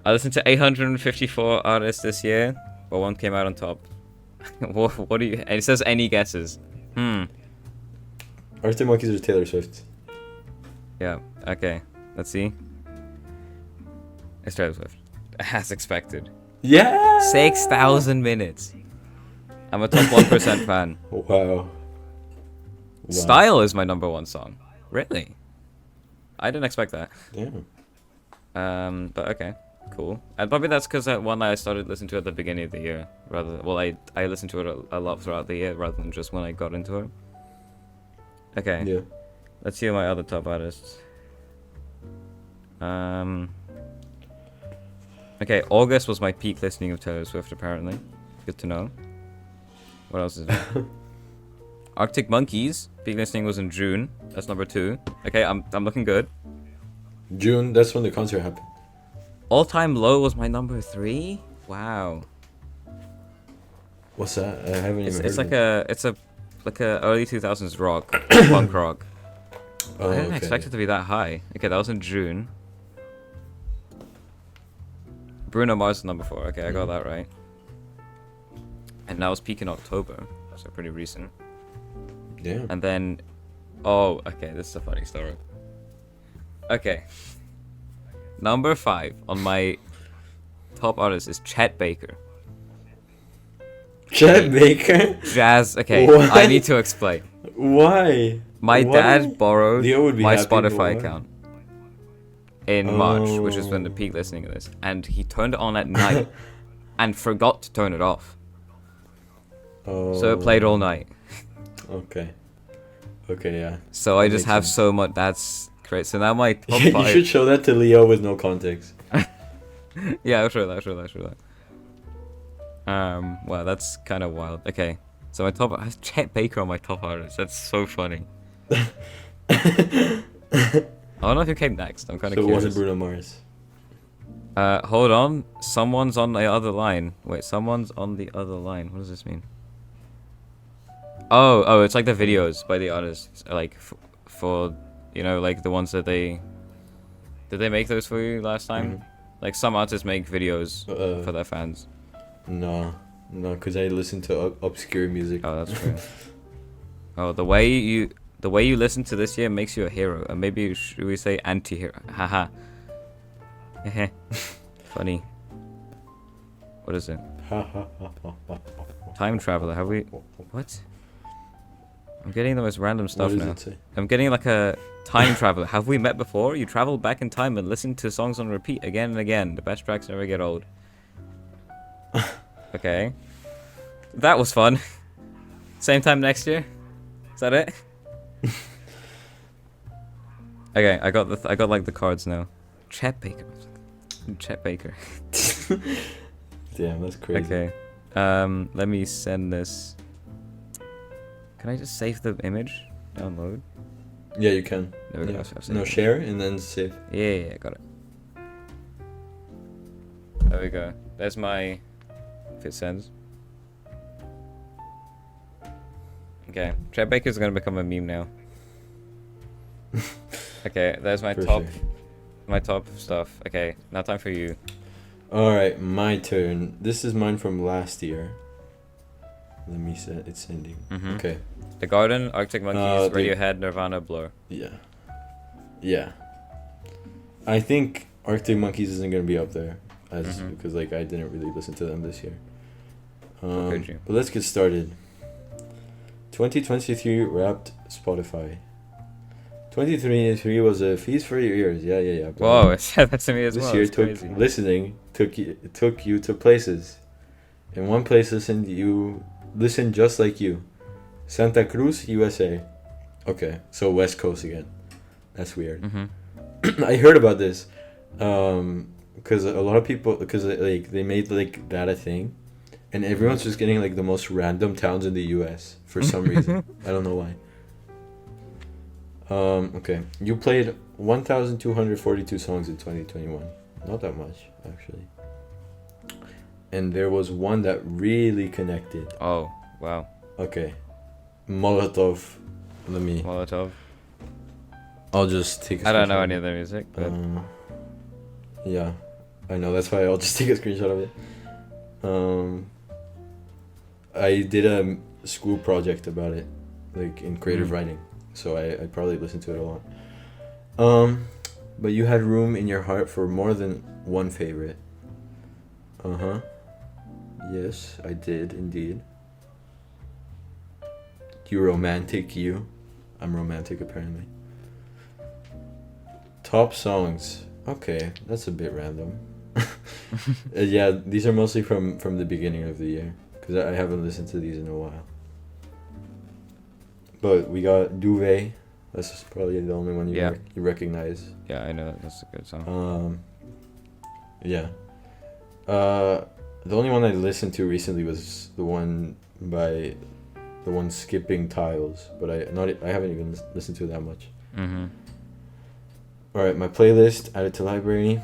Speaker 2: I listened to 854 artists this year, but one came out on top. What do you? And it says any guesses.
Speaker 1: Arctic Monkeys or Taylor Swift?
Speaker 2: Yeah. Okay. Let's see. It's Taylor Swift, as expected.
Speaker 1: Yeah.
Speaker 2: 6,000 minutes. I'm a top 1% fan.
Speaker 1: Wow.
Speaker 2: Style is my number one song. Really? I didn't expect that.
Speaker 1: Damn.
Speaker 2: But okay, cool. And probably that's because that one I started listening to at the beginning of the year, I listened to it a lot throughout the year rather than just when I got into it. Okay.
Speaker 1: Yeah.
Speaker 2: Let's hear my other top artists. Okay, August was my peak listening of Taylor Swift, apparently. Good to know. What else is there? Arctic Monkeys, peak listening was in June. That's number 2. Okay, I'm looking good.
Speaker 1: June. That's when the concert happened.
Speaker 2: All Time Low was my number 3. Wow.
Speaker 1: What's that? I haven't even heard
Speaker 2: It's like
Speaker 1: of
Speaker 2: a early 2000s rock, punk rock.
Speaker 1: Oh,
Speaker 2: I didn't
Speaker 1: okay.
Speaker 2: expect it to be that high. Okay, that was in June. Bruno Mars is number 4. Okay, I got that right. And that was peak in October, so pretty recent.
Speaker 1: Damn.
Speaker 2: And then, oh, okay, this is a funny story. Okay. Number 5 on my top artist is Chet Baker.
Speaker 1: Chet Baker?
Speaker 2: Jazz. Okay,
Speaker 1: What?
Speaker 2: I need to explain.
Speaker 1: Why?
Speaker 2: My
Speaker 1: Why?
Speaker 2: dad borrowed
Speaker 1: Leo would be
Speaker 2: my
Speaker 1: happy, but
Speaker 2: Spotify
Speaker 1: why?
Speaker 2: account in March, which is when the
Speaker 1: Oh.
Speaker 2: peak listening of this, and he turned it on at night and forgot to turn it off.
Speaker 1: Oh.
Speaker 2: So it played all night.
Speaker 1: Okay. Okay, yeah.
Speaker 2: So I
Speaker 1: That
Speaker 2: just
Speaker 1: makes
Speaker 2: have
Speaker 1: sense.
Speaker 2: so much. That's great. So now my top
Speaker 1: You
Speaker 2: 5.
Speaker 1: should show that to Leo with no context.
Speaker 2: Yeah, I'll show that. Wow, that's kind of wild. Okay, so my top, I have Chet Baker on my top artist. That's so funny. I don't know who came next. I'm kind of
Speaker 1: So it
Speaker 2: curious.
Speaker 1: wasn't Bruno Mars.
Speaker 2: Hold on. Someone's on the other line. Wait, someone's on the other line. What does this mean? Oh, it's like the videos by the artists, like for you know, like the ones that they did they make those for you last time? Like some artists make videos for their fans.
Speaker 1: No, because I listen to obscure music.
Speaker 2: Oh, that's true. Oh, the way you listen to this year makes you a hero, and maybe should we say anti-hero? Haha. Heh. Funny. What is it? Time traveler. Have we? What? I'm getting the most random stuff
Speaker 1: What does
Speaker 2: now.
Speaker 1: it say?
Speaker 2: I'm getting like a time traveler. Have we met before? You traveled back in time and listened to songs on repeat again and again. The best tracks never get old. Okay. That was fun. Same time next year? Is that it? Okay, I got like the cards now. Chet Baker. Chet Baker.
Speaker 1: Damn, that's crazy.
Speaker 2: Okay. Let me send this. Can I just save the image? Download?
Speaker 1: Yeah, you can.
Speaker 2: There we go.
Speaker 1: Yeah.
Speaker 2: I've saved
Speaker 1: No,
Speaker 2: it.
Speaker 1: share and then save.
Speaker 2: Yeah, got it. There we go. There's my... If it sends. Okay. Chet Baker's gonna become a meme now. Okay, there's my
Speaker 1: For
Speaker 2: top...
Speaker 1: sure.
Speaker 2: My top stuff. Okay, now time for you.
Speaker 1: Alright, my turn. This is mine from last year. Let me set it's sending.
Speaker 2: Mhm.
Speaker 1: Okay.
Speaker 2: The Garden, Arctic Monkeys,
Speaker 1: the-
Speaker 2: Radiohead, Nirvana, Blur.
Speaker 1: Yeah. Yeah. I think Arctic Monkeys isn't gonna be up there as
Speaker 2: Mhm.
Speaker 1: because like I didn't really listen to them this year.
Speaker 2: could you?
Speaker 1: But let's get started. 2023 wrapped Spotify. 2023 was a feast for your ears. Yeah. bro.
Speaker 2: Whoa, it said that to me as
Speaker 1: This
Speaker 2: well.
Speaker 1: year
Speaker 2: That's
Speaker 1: took
Speaker 2: crazy.
Speaker 1: listening took you to places. In one place listened just like you. Santa Cruz, USA. Okay, so West Coast again. That's weird.
Speaker 2: Mm-hmm.
Speaker 1: I heard about this because a lot of people like they made like that a thing, and everyone's just getting like the most random towns in the U.S. for some reason. I don't know why. Okay, you played 1,242 songs in 2021. Not that much, actually. And there was one that really connected.
Speaker 2: Oh, wow.
Speaker 1: Okay, Molotov. Let me.
Speaker 2: Molotov.
Speaker 1: I'll just take.
Speaker 2: I don't know any of their music, but
Speaker 1: Yeah, I know. That's why I'll just take a screenshot of it. I did a school project about it, like in creative writing. So I probably listened to it a lot. But you had room in your heart for more than one favorite. Yes, I did indeed. You romantic, you. I'm romantic apparently. Top songs. Okay, that's a bit random. Yeah, these are mostly from the beginning of the year because I haven't listened to these in a while. But we got Duvet. That's probably the only one you recognize.
Speaker 2: yeah, I know that's a good song.
Speaker 1: Yeah. The only one I listened to recently was the one skipping tiles, but I haven't even listened to it that much.
Speaker 2: Mm-hmm.
Speaker 1: All right, my playlist added to library.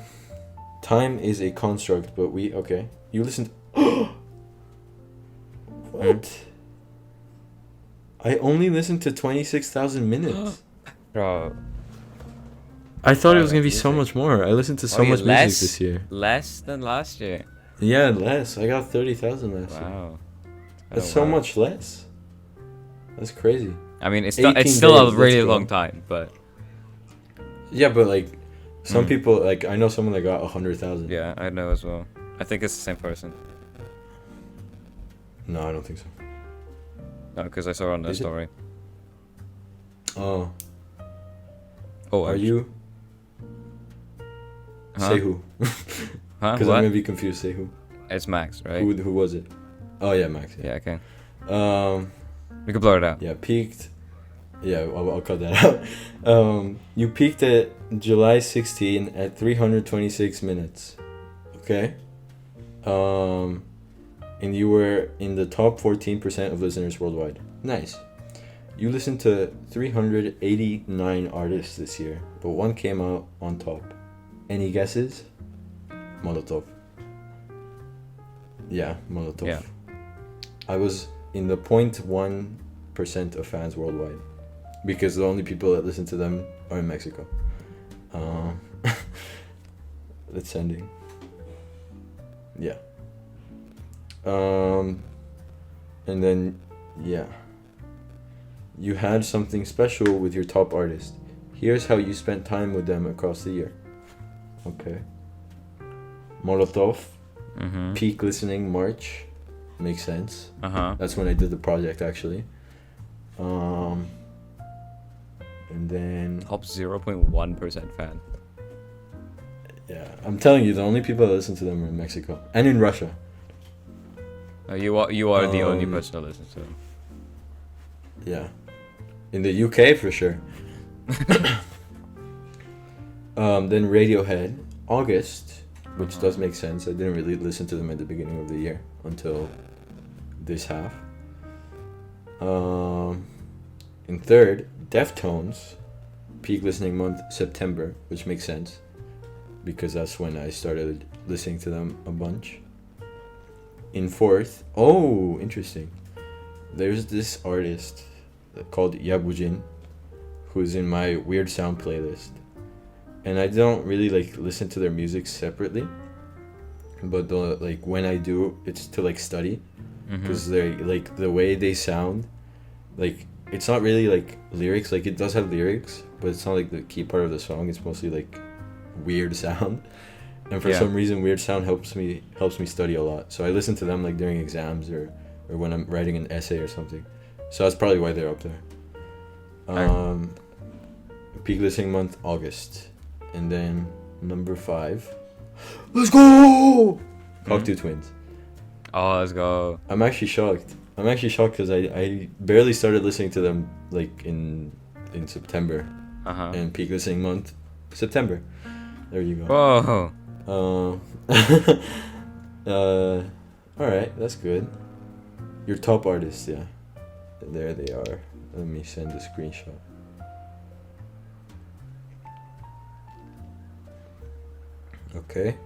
Speaker 1: Time is a construct, but we okay. You listened. What? I only listened to 26,000 minutes.
Speaker 2: Bro.
Speaker 1: I thought it was
Speaker 2: Wow,
Speaker 1: gonna be so
Speaker 2: music.
Speaker 1: much more. I listened to so much
Speaker 2: less,
Speaker 1: music this year.
Speaker 2: Less than last year.
Speaker 1: Yeah, less. I got 30,000 last year.
Speaker 2: Wow.
Speaker 1: That's
Speaker 2: Oh,
Speaker 1: so
Speaker 2: wow.
Speaker 1: much less. That's crazy.
Speaker 2: I mean, it's
Speaker 1: 18
Speaker 2: still a
Speaker 1: days,
Speaker 2: really
Speaker 1: let's go.
Speaker 2: long time, but
Speaker 1: Yeah, but like, some people, like, I know someone that got 100,000.
Speaker 2: yeah, I know as well. I think it's the same person.
Speaker 1: No, I don't think so.
Speaker 2: No, because I saw it on the
Speaker 1: Is it?
Speaker 2: story.
Speaker 1: Oh,
Speaker 2: Oh,
Speaker 1: are you?
Speaker 2: Huh?
Speaker 1: Say who?
Speaker 2: Huh?
Speaker 1: Because
Speaker 2: What?
Speaker 1: I'm gonna be confused. Say who?
Speaker 2: It's Max, right?
Speaker 1: Who was it? Oh yeah, Max.
Speaker 2: Yeah, okay.
Speaker 1: We
Speaker 2: can blur it out.
Speaker 1: Yeah, peaked. Yeah, I'll cut that out. You peaked at July 16 at 326 minutes. Okay. And you were in the top 14% of listeners worldwide. Nice. You listened to 389 artists this year, but one came out on top. Any guesses? Molotov. Yeah, Molotov.
Speaker 2: Yeah.
Speaker 1: I was in the 0.1% of fans worldwide, because the only people that listen to them are in Mexico. That's sending. Yeah. And then, yeah. You had something special with your top artist. Here's how you spent time with them across the year. Okay. Molotov.
Speaker 2: Mm-hmm.
Speaker 1: Peak listening March. Makes sense.
Speaker 2: Uh-huh.
Speaker 1: That's when I did the project, actually. And then,
Speaker 2: Top 0.1% fan.
Speaker 1: yeah, I'm telling you, the only people that listen to them are in Mexico and in Russia.
Speaker 2: You are the only person that listens to them.
Speaker 1: Yeah, in the UK for sure. Then Radiohead, August, which does make sense. I didn't really listen to them at the beginning of the year until this half. In third, Deftones, peak listening month September, which makes sense because that's when I started listening to them a bunch. In fourth, oh, interesting. There's this artist called Yabujin, who's in my Weird Sound playlist, and I don't really like listen to their music separately, but like when I do, it's to like study, because they like the way they sound, like it's not really like lyrics. Like it does have lyrics, but it's not like the key part of the song. It's mostly like weird sound. And for some reason, weird sound helps me study a lot. So I listen to them like during exams or when I'm writing an essay or something. So that's probably why they're up there. Peak listening month August, and then number 5. Let's go! Cocteau Twins.
Speaker 2: Oh, let's go.
Speaker 1: I'm actually shocked because I barely started listening to them like in September. And peak listening month September. There you go.
Speaker 2: Whoa.
Speaker 1: Alright, that's good. Your top artists, yeah. There they are. Let me send a screenshot. Okay.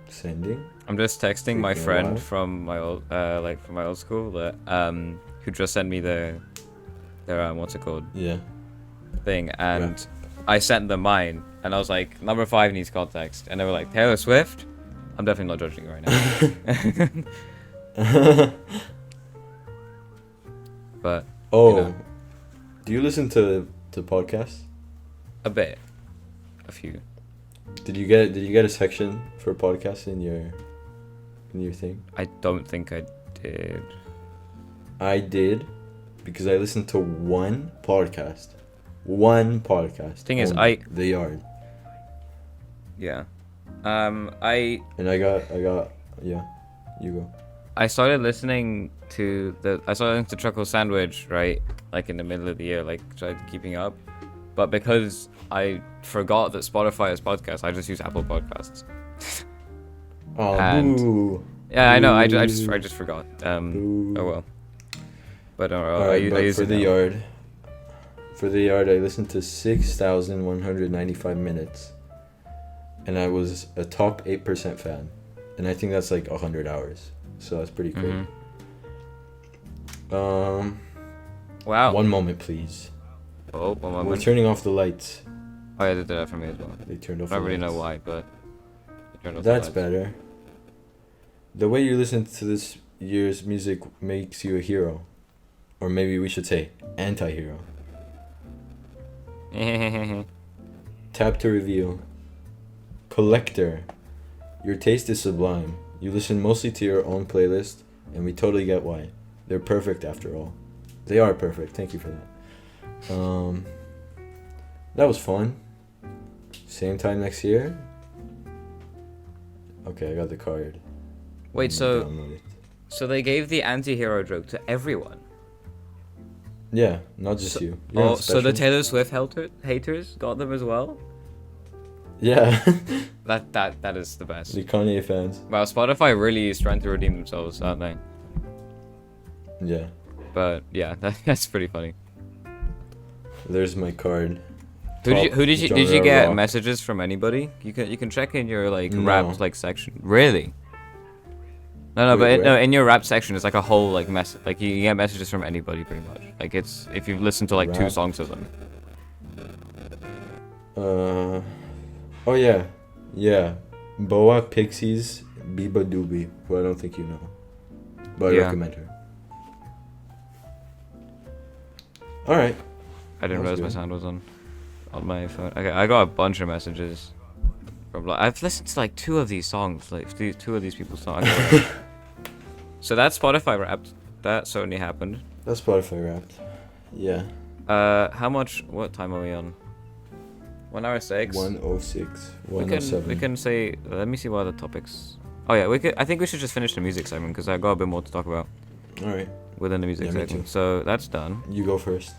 Speaker 1: Sending.
Speaker 2: I'm just texting my
Speaker 1: Taking a
Speaker 2: friend
Speaker 1: while.
Speaker 2: from my old school that who just sent me their what's it called
Speaker 1: Yeah.
Speaker 2: thing, and I sent them mine, and I was like, number 5 needs context, and they were like, Taylor Swift. I'm definitely not judging you right now. But
Speaker 1: Oh,
Speaker 2: you know,
Speaker 1: do you listen to podcasts?
Speaker 2: a bit, a few.
Speaker 1: Did you get a section for podcasts in your thing?
Speaker 2: I don't think I did.
Speaker 1: I did, because I listened to one podcast. One podcast.
Speaker 2: Thing is,
Speaker 1: only, The Yard.
Speaker 2: Yeah.
Speaker 1: And I got yeah. You go.
Speaker 2: I started listening to Truckle Sandwich, right? Like in the middle of the year, like tried keeping up. But because I forgot that Spotify has podcasts, I just use Apple Podcasts.
Speaker 1: Oh,
Speaker 2: And-
Speaker 1: boo.
Speaker 2: Yeah, I know. I
Speaker 1: Boo.
Speaker 2: just forgot.
Speaker 1: Boo.
Speaker 2: Oh well. But
Speaker 1: Alright,
Speaker 2: I
Speaker 1: but
Speaker 2: use
Speaker 1: for
Speaker 2: it
Speaker 1: The
Speaker 2: now.
Speaker 1: Yard. For The Yard, I listened to 6,195 minutes. and I was a top 8% fan, and I think that's like 100 hours. So that's pretty cool.
Speaker 2: Wow.
Speaker 1: One moment, please.
Speaker 2: Oh, one
Speaker 1: We're
Speaker 2: moment.
Speaker 1: turning off the lights.
Speaker 2: Oh, yeah, they did that for me as well.
Speaker 1: They turned off.
Speaker 2: I don't
Speaker 1: the
Speaker 2: really know
Speaker 1: lights.
Speaker 2: why, but they turned off
Speaker 1: That's
Speaker 2: the lights.
Speaker 1: better. The way you listen to this year's music makes you a hero, or maybe we should say anti-hero. Tap to reveal. Collector. Your taste is sublime. You listen mostly to your own playlist, and we totally get why. They're perfect after all. They are perfect. Thank you for that. That was fun. Same time next year. Okay, I got the card.
Speaker 2: Wait,
Speaker 1: Download it.
Speaker 2: so they gave the anti-hero joke to everyone?
Speaker 1: Yeah, not just
Speaker 2: So-
Speaker 1: you. You're
Speaker 2: Oh,
Speaker 1: not
Speaker 2: so the
Speaker 1: special.
Speaker 2: Taylor Swift haters got them as well?
Speaker 1: Yeah.
Speaker 2: That is the best.
Speaker 1: The Kanye fans.
Speaker 2: Wow, Spotify really is trying to redeem themselves, aren't they?
Speaker 1: Yeah.
Speaker 2: But yeah, that's pretty funny.
Speaker 1: There's my card.
Speaker 2: Who did
Speaker 1: Top
Speaker 2: you did you
Speaker 1: genre
Speaker 2: get
Speaker 1: rock.
Speaker 2: messages from anybody? You can check in your like
Speaker 1: No.
Speaker 2: rap like section. Really? No,
Speaker 1: Wait,
Speaker 2: but no,
Speaker 1: where?
Speaker 2: in your rap section, it's like a whole like like you get messages from anybody pretty much. Like it's if you've listened to like 2
Speaker 1: Rap.
Speaker 2: songs of them.
Speaker 1: Oh yeah. Yeah. Boa Pixies Biba Doobie, who I don't think you know. But I
Speaker 2: Yeah.
Speaker 1: recommend her. Alright.
Speaker 2: I didn't
Speaker 1: That was
Speaker 2: realize my
Speaker 1: good.
Speaker 2: sound was on my phone. Okay, I got a bunch of messages. From like, I've listened to like 2 of these songs, like 2 of these people's songs. So that Spotify Wrapped, that certainly happened.
Speaker 1: That's Spotify Wrapped. Yeah.
Speaker 2: How much? What time are we on? 1 hour 6.
Speaker 1: 106.
Speaker 2: We
Speaker 1: 107.
Speaker 2: can say. Let me see what other topics. Oh yeah, we could. I think we should just finish the music segment because I got a bit more to talk about
Speaker 1: Alright.
Speaker 2: within the music
Speaker 1: Yeah, me
Speaker 2: segment.
Speaker 1: too.
Speaker 2: So that's done.
Speaker 1: You go first.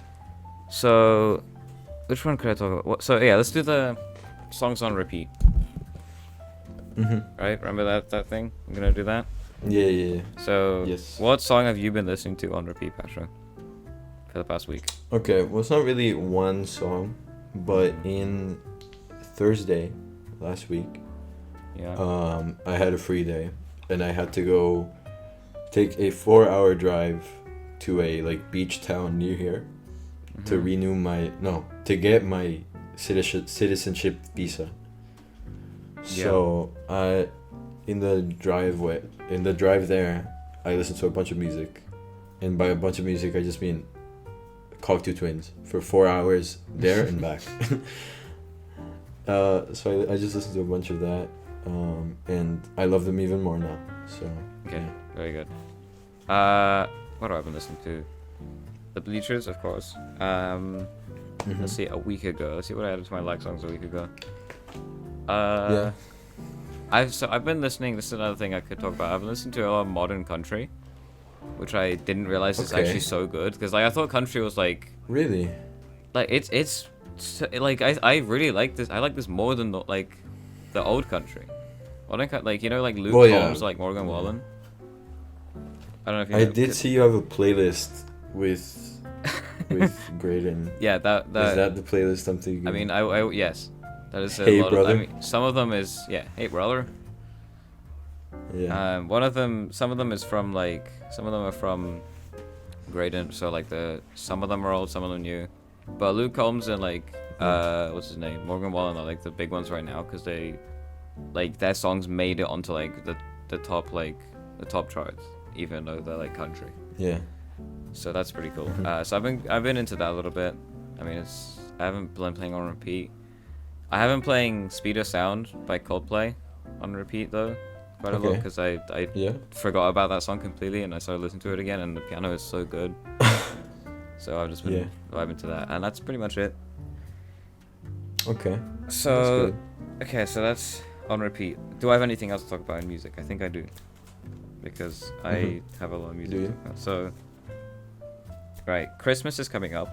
Speaker 2: So, which one could I talk about? So yeah, let's do the songs on repeat. Right? Remember that thing? I'm gonna do that.
Speaker 1: Yeah, yeah, yeah.
Speaker 2: So,
Speaker 1: Yes.
Speaker 2: what song have you been listening to on repeat, Pasha, for the past week?
Speaker 1: Okay, well, it's not really one song, but in Thursday last week,
Speaker 2: Yeah.
Speaker 1: I had a free day, and I had to go take a 4-hour drive to a like beach town near here to
Speaker 2: Mhm.
Speaker 1: renew to get my citizenship visa. So in the drive there, I listened to a bunch of music, and by a bunch of music, I just mean Cocteau Twins for 4 hours there and back. So I just listened to a bunch of that, and I love them even more now. So
Speaker 2: Okay,
Speaker 1: yeah.
Speaker 2: very good. What have I been listening to? The Bleachers, of course. Let's see, a week ago. Let's see what I added to my like songs a week ago.
Speaker 1: Yeah.
Speaker 2: I've been listening. This is another thing I could talk about. I've been listening to a lot of modern country, which I didn't realize is
Speaker 1: Okay.
Speaker 2: actually so good. Because like I thought country was like
Speaker 1: Really?
Speaker 2: it's like I really like this. I like this more than the old country. Modern like like Luke
Speaker 1: Well, yeah.
Speaker 2: Combs, like Morgan Wallen. I don't know if you
Speaker 1: I
Speaker 2: know,
Speaker 1: did see you have a playlist with Graydon.
Speaker 2: Yeah,
Speaker 1: Is that the playlist I'm thinking?
Speaker 2: I mean, I yes, that is a
Speaker 1: Hey,
Speaker 2: lot
Speaker 1: brother.
Speaker 2: of. I mean, some of them is hey brother.
Speaker 1: yeah.
Speaker 2: One of them, some of them is from some of them are from Graydon, so some of them are old, some of them new. But Luke Combs and what's his name, Morgan Wallen are like the big ones right now because they their songs made it onto the top charts, even though they're like country.
Speaker 1: Yeah.
Speaker 2: So that's pretty cool.
Speaker 1: Mhm.
Speaker 2: So I've been into that a little bit. I mean, I haven't been playing on repeat. I have been playing Speed of Sound by Coldplay on repeat though, quite a lot
Speaker 1: Okay.
Speaker 2: because I
Speaker 1: Yeah.
Speaker 2: forgot about that song completely and I started listening to it again and the piano is so good. So I've just been
Speaker 1: Yeah.
Speaker 2: vibing to that and that's pretty much it.
Speaker 1: Okay.
Speaker 2: So
Speaker 1: That's good.
Speaker 2: okay, so that's on repeat. Do I have anything else to talk about in music? I think I do, because I
Speaker 1: Mhm.
Speaker 2: have a lot of music
Speaker 1: Do
Speaker 2: to
Speaker 1: you?
Speaker 2: talk about. So, right, Christmas is coming up.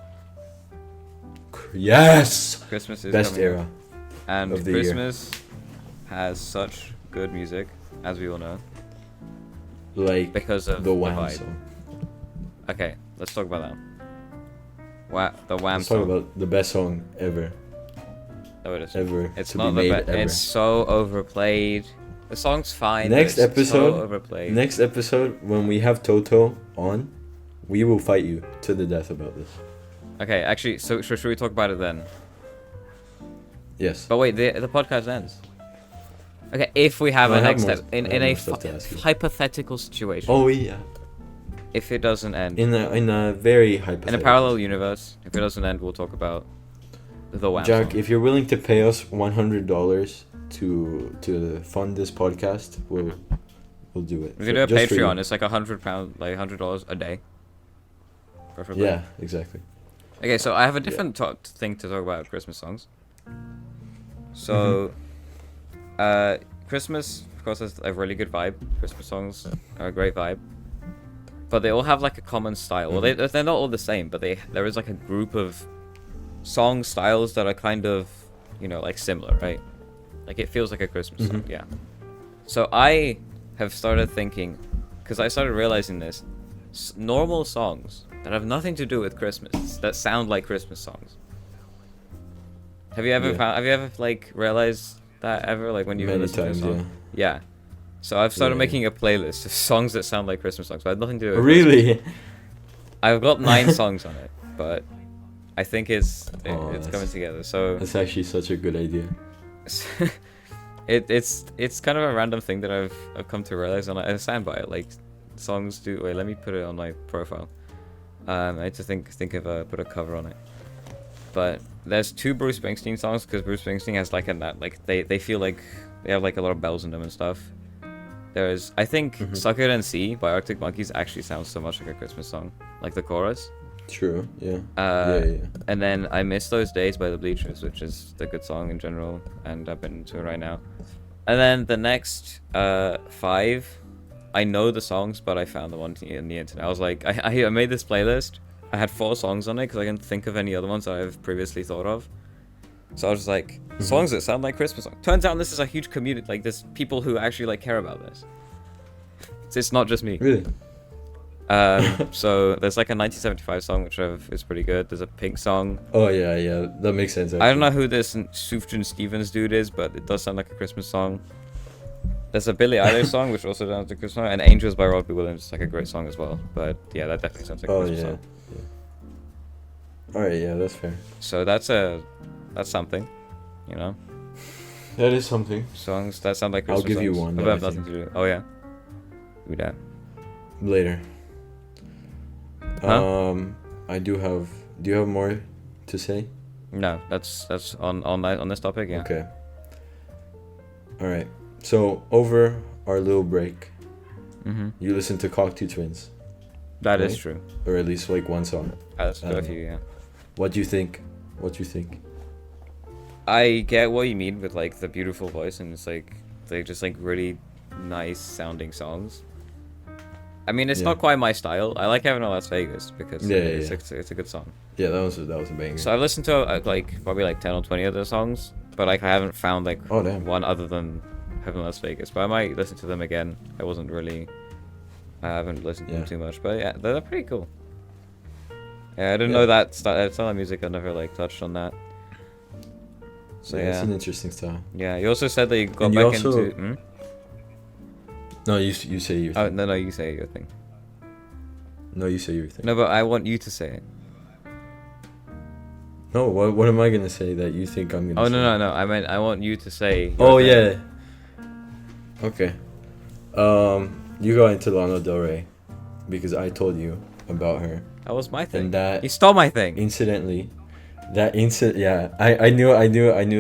Speaker 1: Yes.
Speaker 2: Christmas is
Speaker 1: Best
Speaker 2: coming
Speaker 1: era.
Speaker 2: up, and
Speaker 1: of the year.
Speaker 2: Christmas has such good music, as we all know,
Speaker 1: Like
Speaker 2: because of
Speaker 1: the
Speaker 2: the
Speaker 1: Wham
Speaker 2: vibe.
Speaker 1: song.
Speaker 2: Okay, let's talk about that. The Wham
Speaker 1: Let's talk
Speaker 2: song.
Speaker 1: about the best song ever.
Speaker 2: No, it isn't.
Speaker 1: ever
Speaker 2: It's
Speaker 1: to
Speaker 2: not
Speaker 1: be
Speaker 2: the
Speaker 1: made
Speaker 2: best.
Speaker 1: ever.
Speaker 2: It's so overplayed. The song's fine.
Speaker 1: Next
Speaker 2: but it's so
Speaker 1: episode,
Speaker 2: overplayed.
Speaker 1: next episode, when we have Toto on, we will fight you to the death about this.
Speaker 2: Okay, actually, so should we talk about it then?
Speaker 1: Yes.
Speaker 2: But wait, the podcast ends. Okay, if we have
Speaker 1: No, I
Speaker 2: a
Speaker 1: have
Speaker 2: next
Speaker 1: more-
Speaker 2: step in
Speaker 1: I have
Speaker 2: a
Speaker 1: more stuff to ask you.
Speaker 2: hypothetical situation,
Speaker 1: Oh yeah.
Speaker 2: if it doesn't end
Speaker 1: In a very hypothetical.
Speaker 2: in a parallel universe, if it doesn't end, we'll talk about the WAM
Speaker 1: Jack,
Speaker 2: song.
Speaker 1: if you're willing to pay us $100 to fund this podcast, we'll do it.
Speaker 2: We can do a
Speaker 1: Just for you.
Speaker 2: Patreon. It's like £100, like $100 a day. Preferably.
Speaker 1: Yeah, exactly.
Speaker 2: Okay, so I have a different thing to talk about Christmas songs. So, Christmas, of course, has a really good vibe. Christmas songs are a great vibe. But they all have like a common style. Well, they're not all the same, but there is like a group of song styles that are kind of, like similar, right? Like it feels like a Christmas song, yeah. So I have started thinking, because I started realizing this, normal songs that have nothing to do with Christmas, that sound like Christmas songs. Have you ever
Speaker 1: Yeah.
Speaker 2: have you ever like realized that ever, like when you
Speaker 1: Many
Speaker 2: listen to a
Speaker 1: times,
Speaker 2: song? Yeah. So I've started
Speaker 1: Yeah,
Speaker 2: making a playlist of songs that sound like Christmas songs, but have nothing to do with
Speaker 1: Really?
Speaker 2: Christmas. I've got 9 songs on it, but I think it's
Speaker 1: that's-
Speaker 2: coming together. So
Speaker 1: That's actually such a good idea.
Speaker 2: it's kind of a random thing that I've come to realize, and I stand by it. Like songs do. Wait, let me put it on my profile. I had to think of put a cover on it. But there's 2 Bruce Springsteen songs, because Bruce Springsteen has like they feel like they have like a lot of bells in them and stuff. There's, I think, Suck It and See by Arctic Monkeys actually sounds so much like a Christmas song, like the chorus.
Speaker 1: True. Yeah.
Speaker 2: Yeah. And then I Miss Those Days by the Bleachers, which is a good song in general, and I've been into it right now. And then the next 5, I know the songs, but I found the one on the internet. I was like, I made this playlist. I had 4 songs on it because I couldn't think of any other ones that I've previously thought of. So I was just like, songs that sound like Christmas songs. Turns out this is a huge community. Like, there's people who actually like care about this. It's not just me.
Speaker 1: Really?
Speaker 2: So there's like a 1975 song which is pretty good. There's a Pink song.
Speaker 1: Oh yeah. That makes sense.
Speaker 2: I don't know who this Sufjan Stevens dude is, but it does sound like a Christmas song. There's a Billie Eilish song which also sounds like a Christmas song, and Angels by Robbie Williams is like a great song as well. But yeah, that definitely sounds like a Christmas song.
Speaker 1: All right. Yeah, that's fair.
Speaker 2: So that's something,
Speaker 1: That is something.
Speaker 2: songs that sound like
Speaker 1: I'll
Speaker 2: Christmas
Speaker 1: give you
Speaker 2: songs,
Speaker 1: one,
Speaker 2: but
Speaker 1: though,
Speaker 2: have
Speaker 1: I
Speaker 2: nothing to do. Oh yeah, do that.
Speaker 1: Later.
Speaker 2: Huh?
Speaker 1: I do have. Do you have more to say?
Speaker 2: No, that's on this topic. Yeah.
Speaker 1: Okay. All right. So over our little break, you listened to Cocktail Twins,
Speaker 2: That is
Speaker 1: right?
Speaker 2: true.
Speaker 1: or at least like one song.
Speaker 2: That's
Speaker 1: I don't
Speaker 2: a few. Yeah.
Speaker 1: What do you think? What do you think?
Speaker 2: I get what you mean with like the beautiful voice, and it's like they're just like really nice sounding songs. I mean, it's
Speaker 1: Yeah.
Speaker 2: not quite my style. I like Heaven in Las Vegas because it's a good song.
Speaker 1: Yeah, that was a banger.
Speaker 2: So I've listened to like probably like 10 or 20 of their songs, but like I haven't found like
Speaker 1: Oh, damn.
Speaker 2: one other than Heaven in Las Vegas. But I might listen to them again. I haven't listened to them
Speaker 1: Yeah.
Speaker 2: too much, but yeah, they're pretty cool. Yeah, I didn't know that style of music. I never like touched on that. So
Speaker 1: It's
Speaker 2: yeah,
Speaker 1: an interesting style.
Speaker 2: yeah. You also said that you got
Speaker 1: And you
Speaker 2: back
Speaker 1: also-
Speaker 2: into. Hmm?
Speaker 1: No, you say your thing.
Speaker 2: Oh no, you say your thing.
Speaker 1: No, you say your thing.
Speaker 2: No, but I want you to say it.
Speaker 1: No, what am I gonna say that you think I'm gonna?
Speaker 2: Oh
Speaker 1: say?
Speaker 2: no. I meant I want you to say. Your
Speaker 1: Oh
Speaker 2: thing.
Speaker 1: yeah. Okay. You got into Lana Del Rey because I told you about her,
Speaker 2: That was my thing.
Speaker 1: and that
Speaker 2: You stole my thing.
Speaker 1: incidentally, yeah, I knew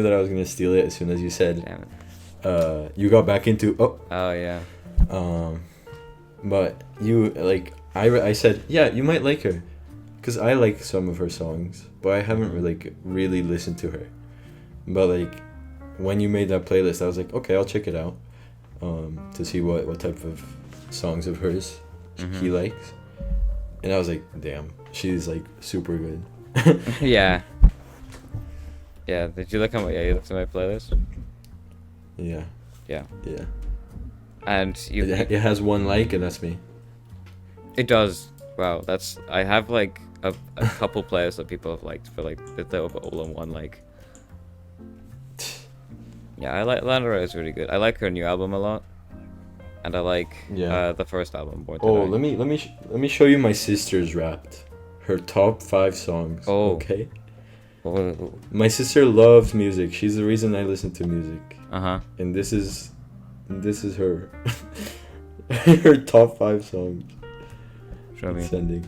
Speaker 1: that I was gonna steal it as soon as you said.
Speaker 2: Damn it.
Speaker 1: You got back into
Speaker 2: Oh yeah.
Speaker 1: but you like I said yeah you might like her, cause I like some of her songs, but I haven't really listened to her. But like when you made that playlist, I was like, okay, I'll check it out, to see what type of songs of hers he likes, and I was like, damn, she's like super good.
Speaker 2: Yeah. Yeah. Did you look at you looked at my playlist?
Speaker 1: Yeah.
Speaker 2: Yeah.
Speaker 1: Yeah.
Speaker 2: And
Speaker 1: It has one like, and that's me.
Speaker 2: It does. Wow, I have like a couple players that people have liked, but like they're all on one like. Yeah, I like Lana Del Rey is really good. I like her new album a lot, and I like
Speaker 1: Yeah.
Speaker 2: the first album more.
Speaker 1: Oh, let me show you my sister's Wrapped. Her top 5 songs.
Speaker 2: Oh.
Speaker 1: Okay.
Speaker 2: Oh.
Speaker 1: My sister loves music. She's the reason I listen to music.
Speaker 2: Uh-huh.
Speaker 1: And this is her. Her top 5 songs.
Speaker 2: Show me.
Speaker 1: Sending.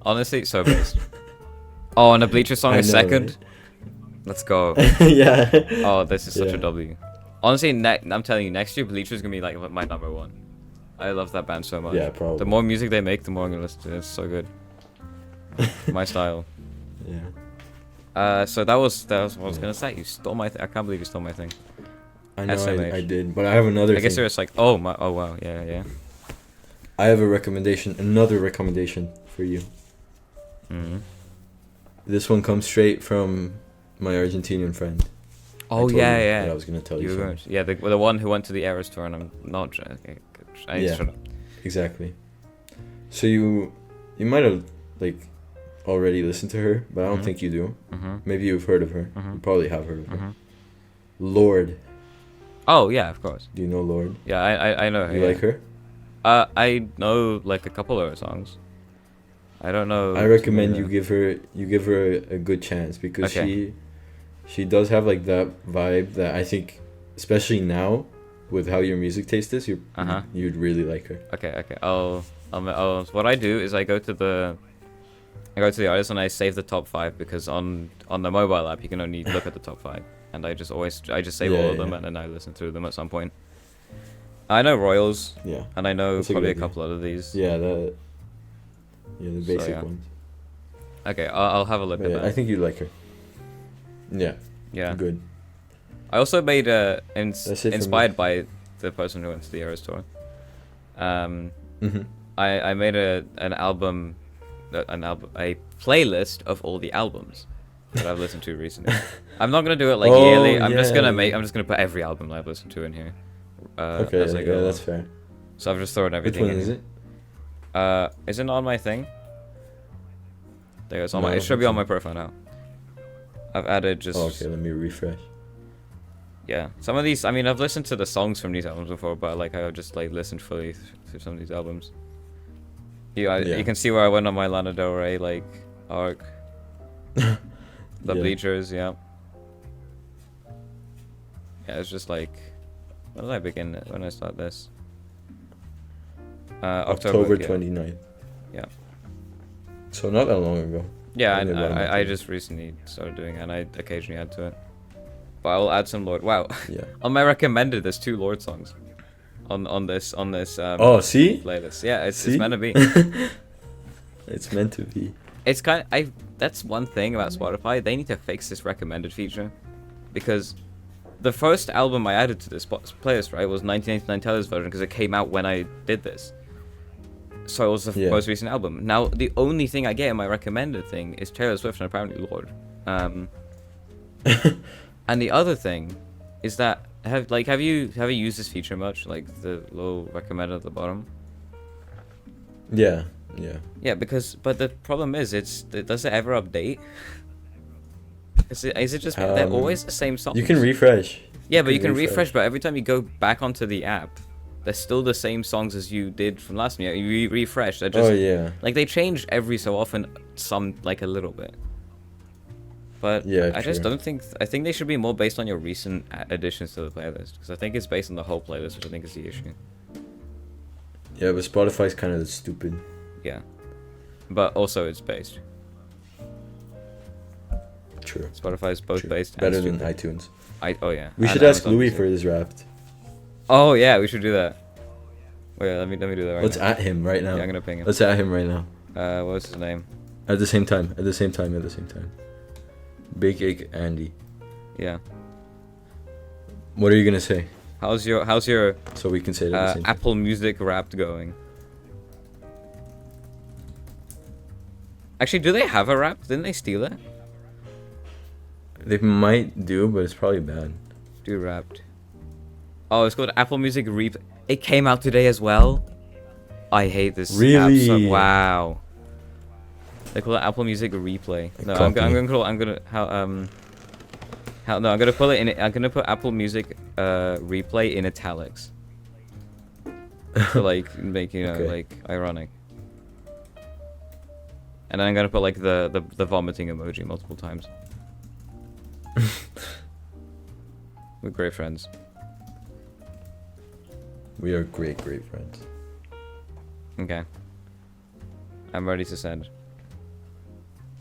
Speaker 2: Honestly, so based. Oh, and the Bleacher song
Speaker 1: I
Speaker 2: is
Speaker 1: know,
Speaker 2: second.
Speaker 1: right?
Speaker 2: Let's go.
Speaker 1: Yeah.
Speaker 2: Oh, this is such
Speaker 1: Yeah.
Speaker 2: a W. Honestly, I'm telling you, next year Bleacher's gonna be like my number 1. I love that band so much.
Speaker 1: Yeah, probably.
Speaker 2: The more music they make, the more I'm gonna listen to it. It's so good. My style.
Speaker 1: Yeah.
Speaker 2: So that was what I was gonna say. You stole my. I can't believe you stole my thing.
Speaker 1: I know
Speaker 2: SMH.
Speaker 1: I did, but I have another
Speaker 2: I guess
Speaker 1: thing.
Speaker 2: you're just like, oh my, oh wow, yeah.
Speaker 1: I have another recommendation for you.
Speaker 2: Mm-hmm.
Speaker 1: This one comes straight from my Argentinian friend. I
Speaker 2: Oh
Speaker 1: told
Speaker 2: yeah,
Speaker 1: you
Speaker 2: yeah.
Speaker 1: that I was gonna tell you.
Speaker 2: were,
Speaker 1: first.
Speaker 2: yeah, the one who went to the Eras tour, and I'm not. Okay, I need to
Speaker 1: Yeah.
Speaker 2: shut up.
Speaker 1: Exactly. So you might have like already listened to her, but I don't
Speaker 2: Mhm.
Speaker 1: think you do.
Speaker 2: Mm-hmm.
Speaker 1: Maybe you've heard of her.
Speaker 2: Mhm.
Speaker 1: You probably have heard of her.
Speaker 2: Mm-hmm.
Speaker 1: Lord.
Speaker 2: Oh yeah, of course.
Speaker 1: Do you know Lord?
Speaker 2: Yeah, I know her.
Speaker 1: You
Speaker 2: yeah.
Speaker 1: like her?
Speaker 2: I know like a couple of her songs. I don't know.
Speaker 1: I
Speaker 2: too
Speaker 1: recommend
Speaker 2: many
Speaker 1: you give her a good chance because
Speaker 2: Okay.
Speaker 1: she does have like that vibe that I think, especially now, with how your music taste is,
Speaker 2: Uh-huh.
Speaker 1: you'd really like her.
Speaker 2: Okay. What I do is I go to the artist and I save the top 5 because on the mobile app you can only look at the top 5, and I just save
Speaker 1: Yeah,
Speaker 2: all of them
Speaker 1: yeah.
Speaker 2: and then I listen through them at some point. I know Royals
Speaker 1: Yeah.
Speaker 2: and I know
Speaker 1: That's a
Speaker 2: probably a
Speaker 1: good
Speaker 2: couple other these.
Speaker 1: Yeah, the basic
Speaker 2: yeah.
Speaker 1: ones.
Speaker 2: Okay, I'll have a look
Speaker 1: But
Speaker 2: at
Speaker 1: yeah,
Speaker 2: that.
Speaker 1: I think you'd like her. Yeah.
Speaker 2: Yeah.
Speaker 1: Good.
Speaker 2: I also made
Speaker 1: That's it for me.
Speaker 2: inspired by the person who went to the Eras tour.
Speaker 1: Mm-hmm.
Speaker 2: I made a playlist of all the albums that I've listened to recently. I'm not gonna do it like
Speaker 1: Oh,
Speaker 2: yearly. I'm just
Speaker 1: yeah.
Speaker 2: I'm just gonna put every album I've listened to in here.
Speaker 1: Okay,
Speaker 2: as I go
Speaker 1: yeah,
Speaker 2: along.
Speaker 1: that's fair.
Speaker 2: So I've just thrown
Speaker 1: Which
Speaker 2: everything.
Speaker 1: one
Speaker 2: in
Speaker 1: is
Speaker 2: here.
Speaker 1: it?
Speaker 2: Is it on my thing? There it's on
Speaker 1: No,
Speaker 2: my.
Speaker 1: I
Speaker 2: It
Speaker 1: don't
Speaker 2: should be
Speaker 1: think
Speaker 2: on
Speaker 1: so.
Speaker 2: my profile now. I've added just.
Speaker 1: Oh, okay, let me refresh.
Speaker 2: Yeah, some of these. I mean, I've listened to the songs from these albums before, but like I've just like listened fully to some of these albums.
Speaker 1: Yeah.
Speaker 2: You can see where I went on my Lana Del Rey like arc. The
Speaker 1: Yeah.
Speaker 2: Bleachers, yeah. Yeah, it's just like, when did I begin it? When did I start this?
Speaker 1: October
Speaker 2: yeah.
Speaker 1: 29th.
Speaker 2: Yeah.
Speaker 1: So not that long ago.
Speaker 2: Yeah,
Speaker 1: Only about a month
Speaker 2: I
Speaker 1: ago.
Speaker 2: just recently started doing it, and I occasionally add to it. But I'll add some Lord. Wow.
Speaker 1: Yeah.
Speaker 2: On my recommended, there's 2 Lord songs. On this
Speaker 1: Oh, see?
Speaker 2: playlist. Yeah, it's
Speaker 1: See?
Speaker 2: meant to be.
Speaker 1: It's meant to be.
Speaker 2: It's kind of, that's one thing about Spotify. They need to fix this recommended feature, because the first album I added to this playlist, right, was 1989 Taylor's version because it came out when I did this. So it was the
Speaker 1: Yeah.
Speaker 2: most recent album. Now the only thing I get in my recommended thing is Taylor Swift and apparently Lord. And the other thing is that have you used this feature much? Like the little recommended at the bottom.
Speaker 1: Yeah. Yeah.
Speaker 2: Yeah, but the problem is, does it ever update? Is it just they're always the same songs?
Speaker 1: You can refresh.
Speaker 2: Yeah, but you can refresh, but every time you go back onto the app, they're still the same songs as you did from last year. You refresh, they're just
Speaker 1: Oh yeah.
Speaker 2: like they change every so often, some like a little bit. But
Speaker 1: Yeah,
Speaker 2: I just
Speaker 1: true.
Speaker 2: don't think. I think they should be more based on your recent additions to the playlist, because I think it's based on the whole playlist, which I think is the issue.
Speaker 1: Yeah, but Spotify's kind of stupid.
Speaker 2: Yeah, but also it's based.
Speaker 1: True.
Speaker 2: Spotify's both
Speaker 1: True.
Speaker 2: based.
Speaker 1: Better
Speaker 2: and
Speaker 1: than
Speaker 2: stupid.
Speaker 1: iTunes.
Speaker 2: Oh yeah.
Speaker 1: We
Speaker 2: and
Speaker 1: should ask
Speaker 2: Amazon
Speaker 1: Louis
Speaker 2: Music.
Speaker 1: for this Wrapped.
Speaker 2: Oh yeah, we should do that. Wait, let me do that right
Speaker 1: Let's
Speaker 2: now.
Speaker 1: at him right now.
Speaker 2: Yeah, I'm gonna ping him.
Speaker 1: Let's at him right now.
Speaker 2: What's his name?
Speaker 1: At the same time. Big Egg Andy.
Speaker 2: Yeah.
Speaker 1: What are you gonna say?
Speaker 2: How's your
Speaker 1: So we can say it at the same time.
Speaker 2: Apple Music Wrapped going? Actually, do they have a Wrapped? Didn't they steal it?
Speaker 1: They might do, but it's probably bad.
Speaker 2: Do Wrapped. Oh, it's called Apple Music Replay. It came out today as well. I hate this.
Speaker 1: Really?
Speaker 2: App so, wow. They call it Apple Music Replay. No, I'm
Speaker 1: Copy.
Speaker 2: gonna Hell no, I'm gonna put it in. I'm gonna put Apple Music replay in italics. To like make like ironic. And then I'm gonna put like the vomiting emoji multiple times. We're great friends.
Speaker 1: We are great friends.
Speaker 2: Okay. I'm ready to send.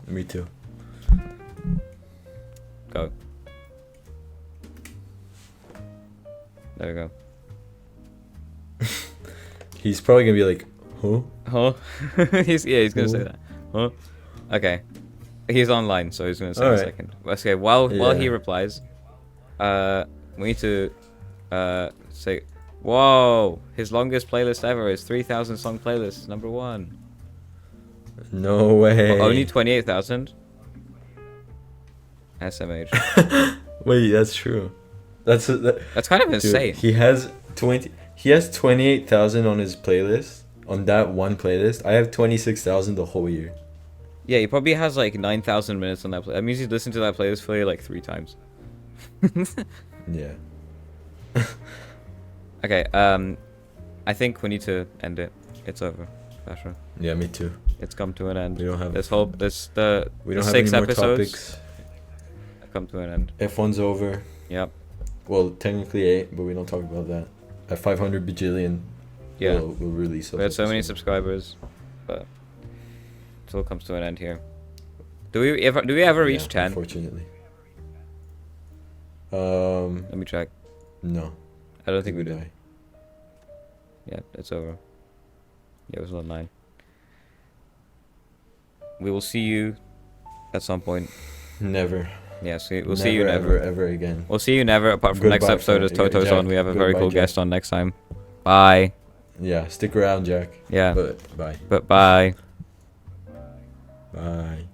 Speaker 1: Me too.
Speaker 2: Go. There we go.
Speaker 1: He's probably gonna be like, huh?
Speaker 2: Huh? he's gonna say that. Huh? Okay. He's online, so he's gonna say in a second. Okay, while he replies, we need to say, whoa, his longest playlist ever is 3,000 song playlist, #1.
Speaker 1: No way.
Speaker 2: Well, only 28,000. SMH.
Speaker 1: Wait, that's true. That's
Speaker 2: kind of insane.
Speaker 1: Dude, he has 28,000 on his playlist. On that one playlist, I have 26,000 the whole year.
Speaker 2: Yeah, he probably has like 9,000 minutes on that playlist. That means he's listened to that playlist for like 3 times.
Speaker 1: Yeah.
Speaker 2: Okay, I think we need to end it. It's over. Basher.
Speaker 1: Yeah, me too.
Speaker 2: It's come to an end.
Speaker 1: We don't have
Speaker 2: we don't have
Speaker 1: 6
Speaker 2: any more
Speaker 1: episodes.
Speaker 2: topics. Come to an end.
Speaker 1: F1's over.
Speaker 2: Yep.
Speaker 1: Well, technically 8, but we don't talk about that. At 500 bajillion,
Speaker 2: yeah,
Speaker 1: we'll release.
Speaker 2: We had so many subscribers, but it all comes to an end here. Do we ever reach 10?
Speaker 1: Unfortunately.
Speaker 2: Let me check.
Speaker 1: No.
Speaker 2: I don't think we do.
Speaker 1: Die.
Speaker 2: Yeah, it's over. Yeah, it was on 9. We will see you at some point.
Speaker 1: Never.
Speaker 2: Yes, we'll see you never.
Speaker 1: Ever again.
Speaker 2: We'll see you never, apart from next episode as Toto's
Speaker 1: Jack.
Speaker 2: on. We have a very cool
Speaker 1: Jack.
Speaker 2: guest on next time. Bye.
Speaker 1: Yeah, stick around, Jack.
Speaker 2: Yeah.
Speaker 1: But bye.
Speaker 2: But bye.
Speaker 1: Bye.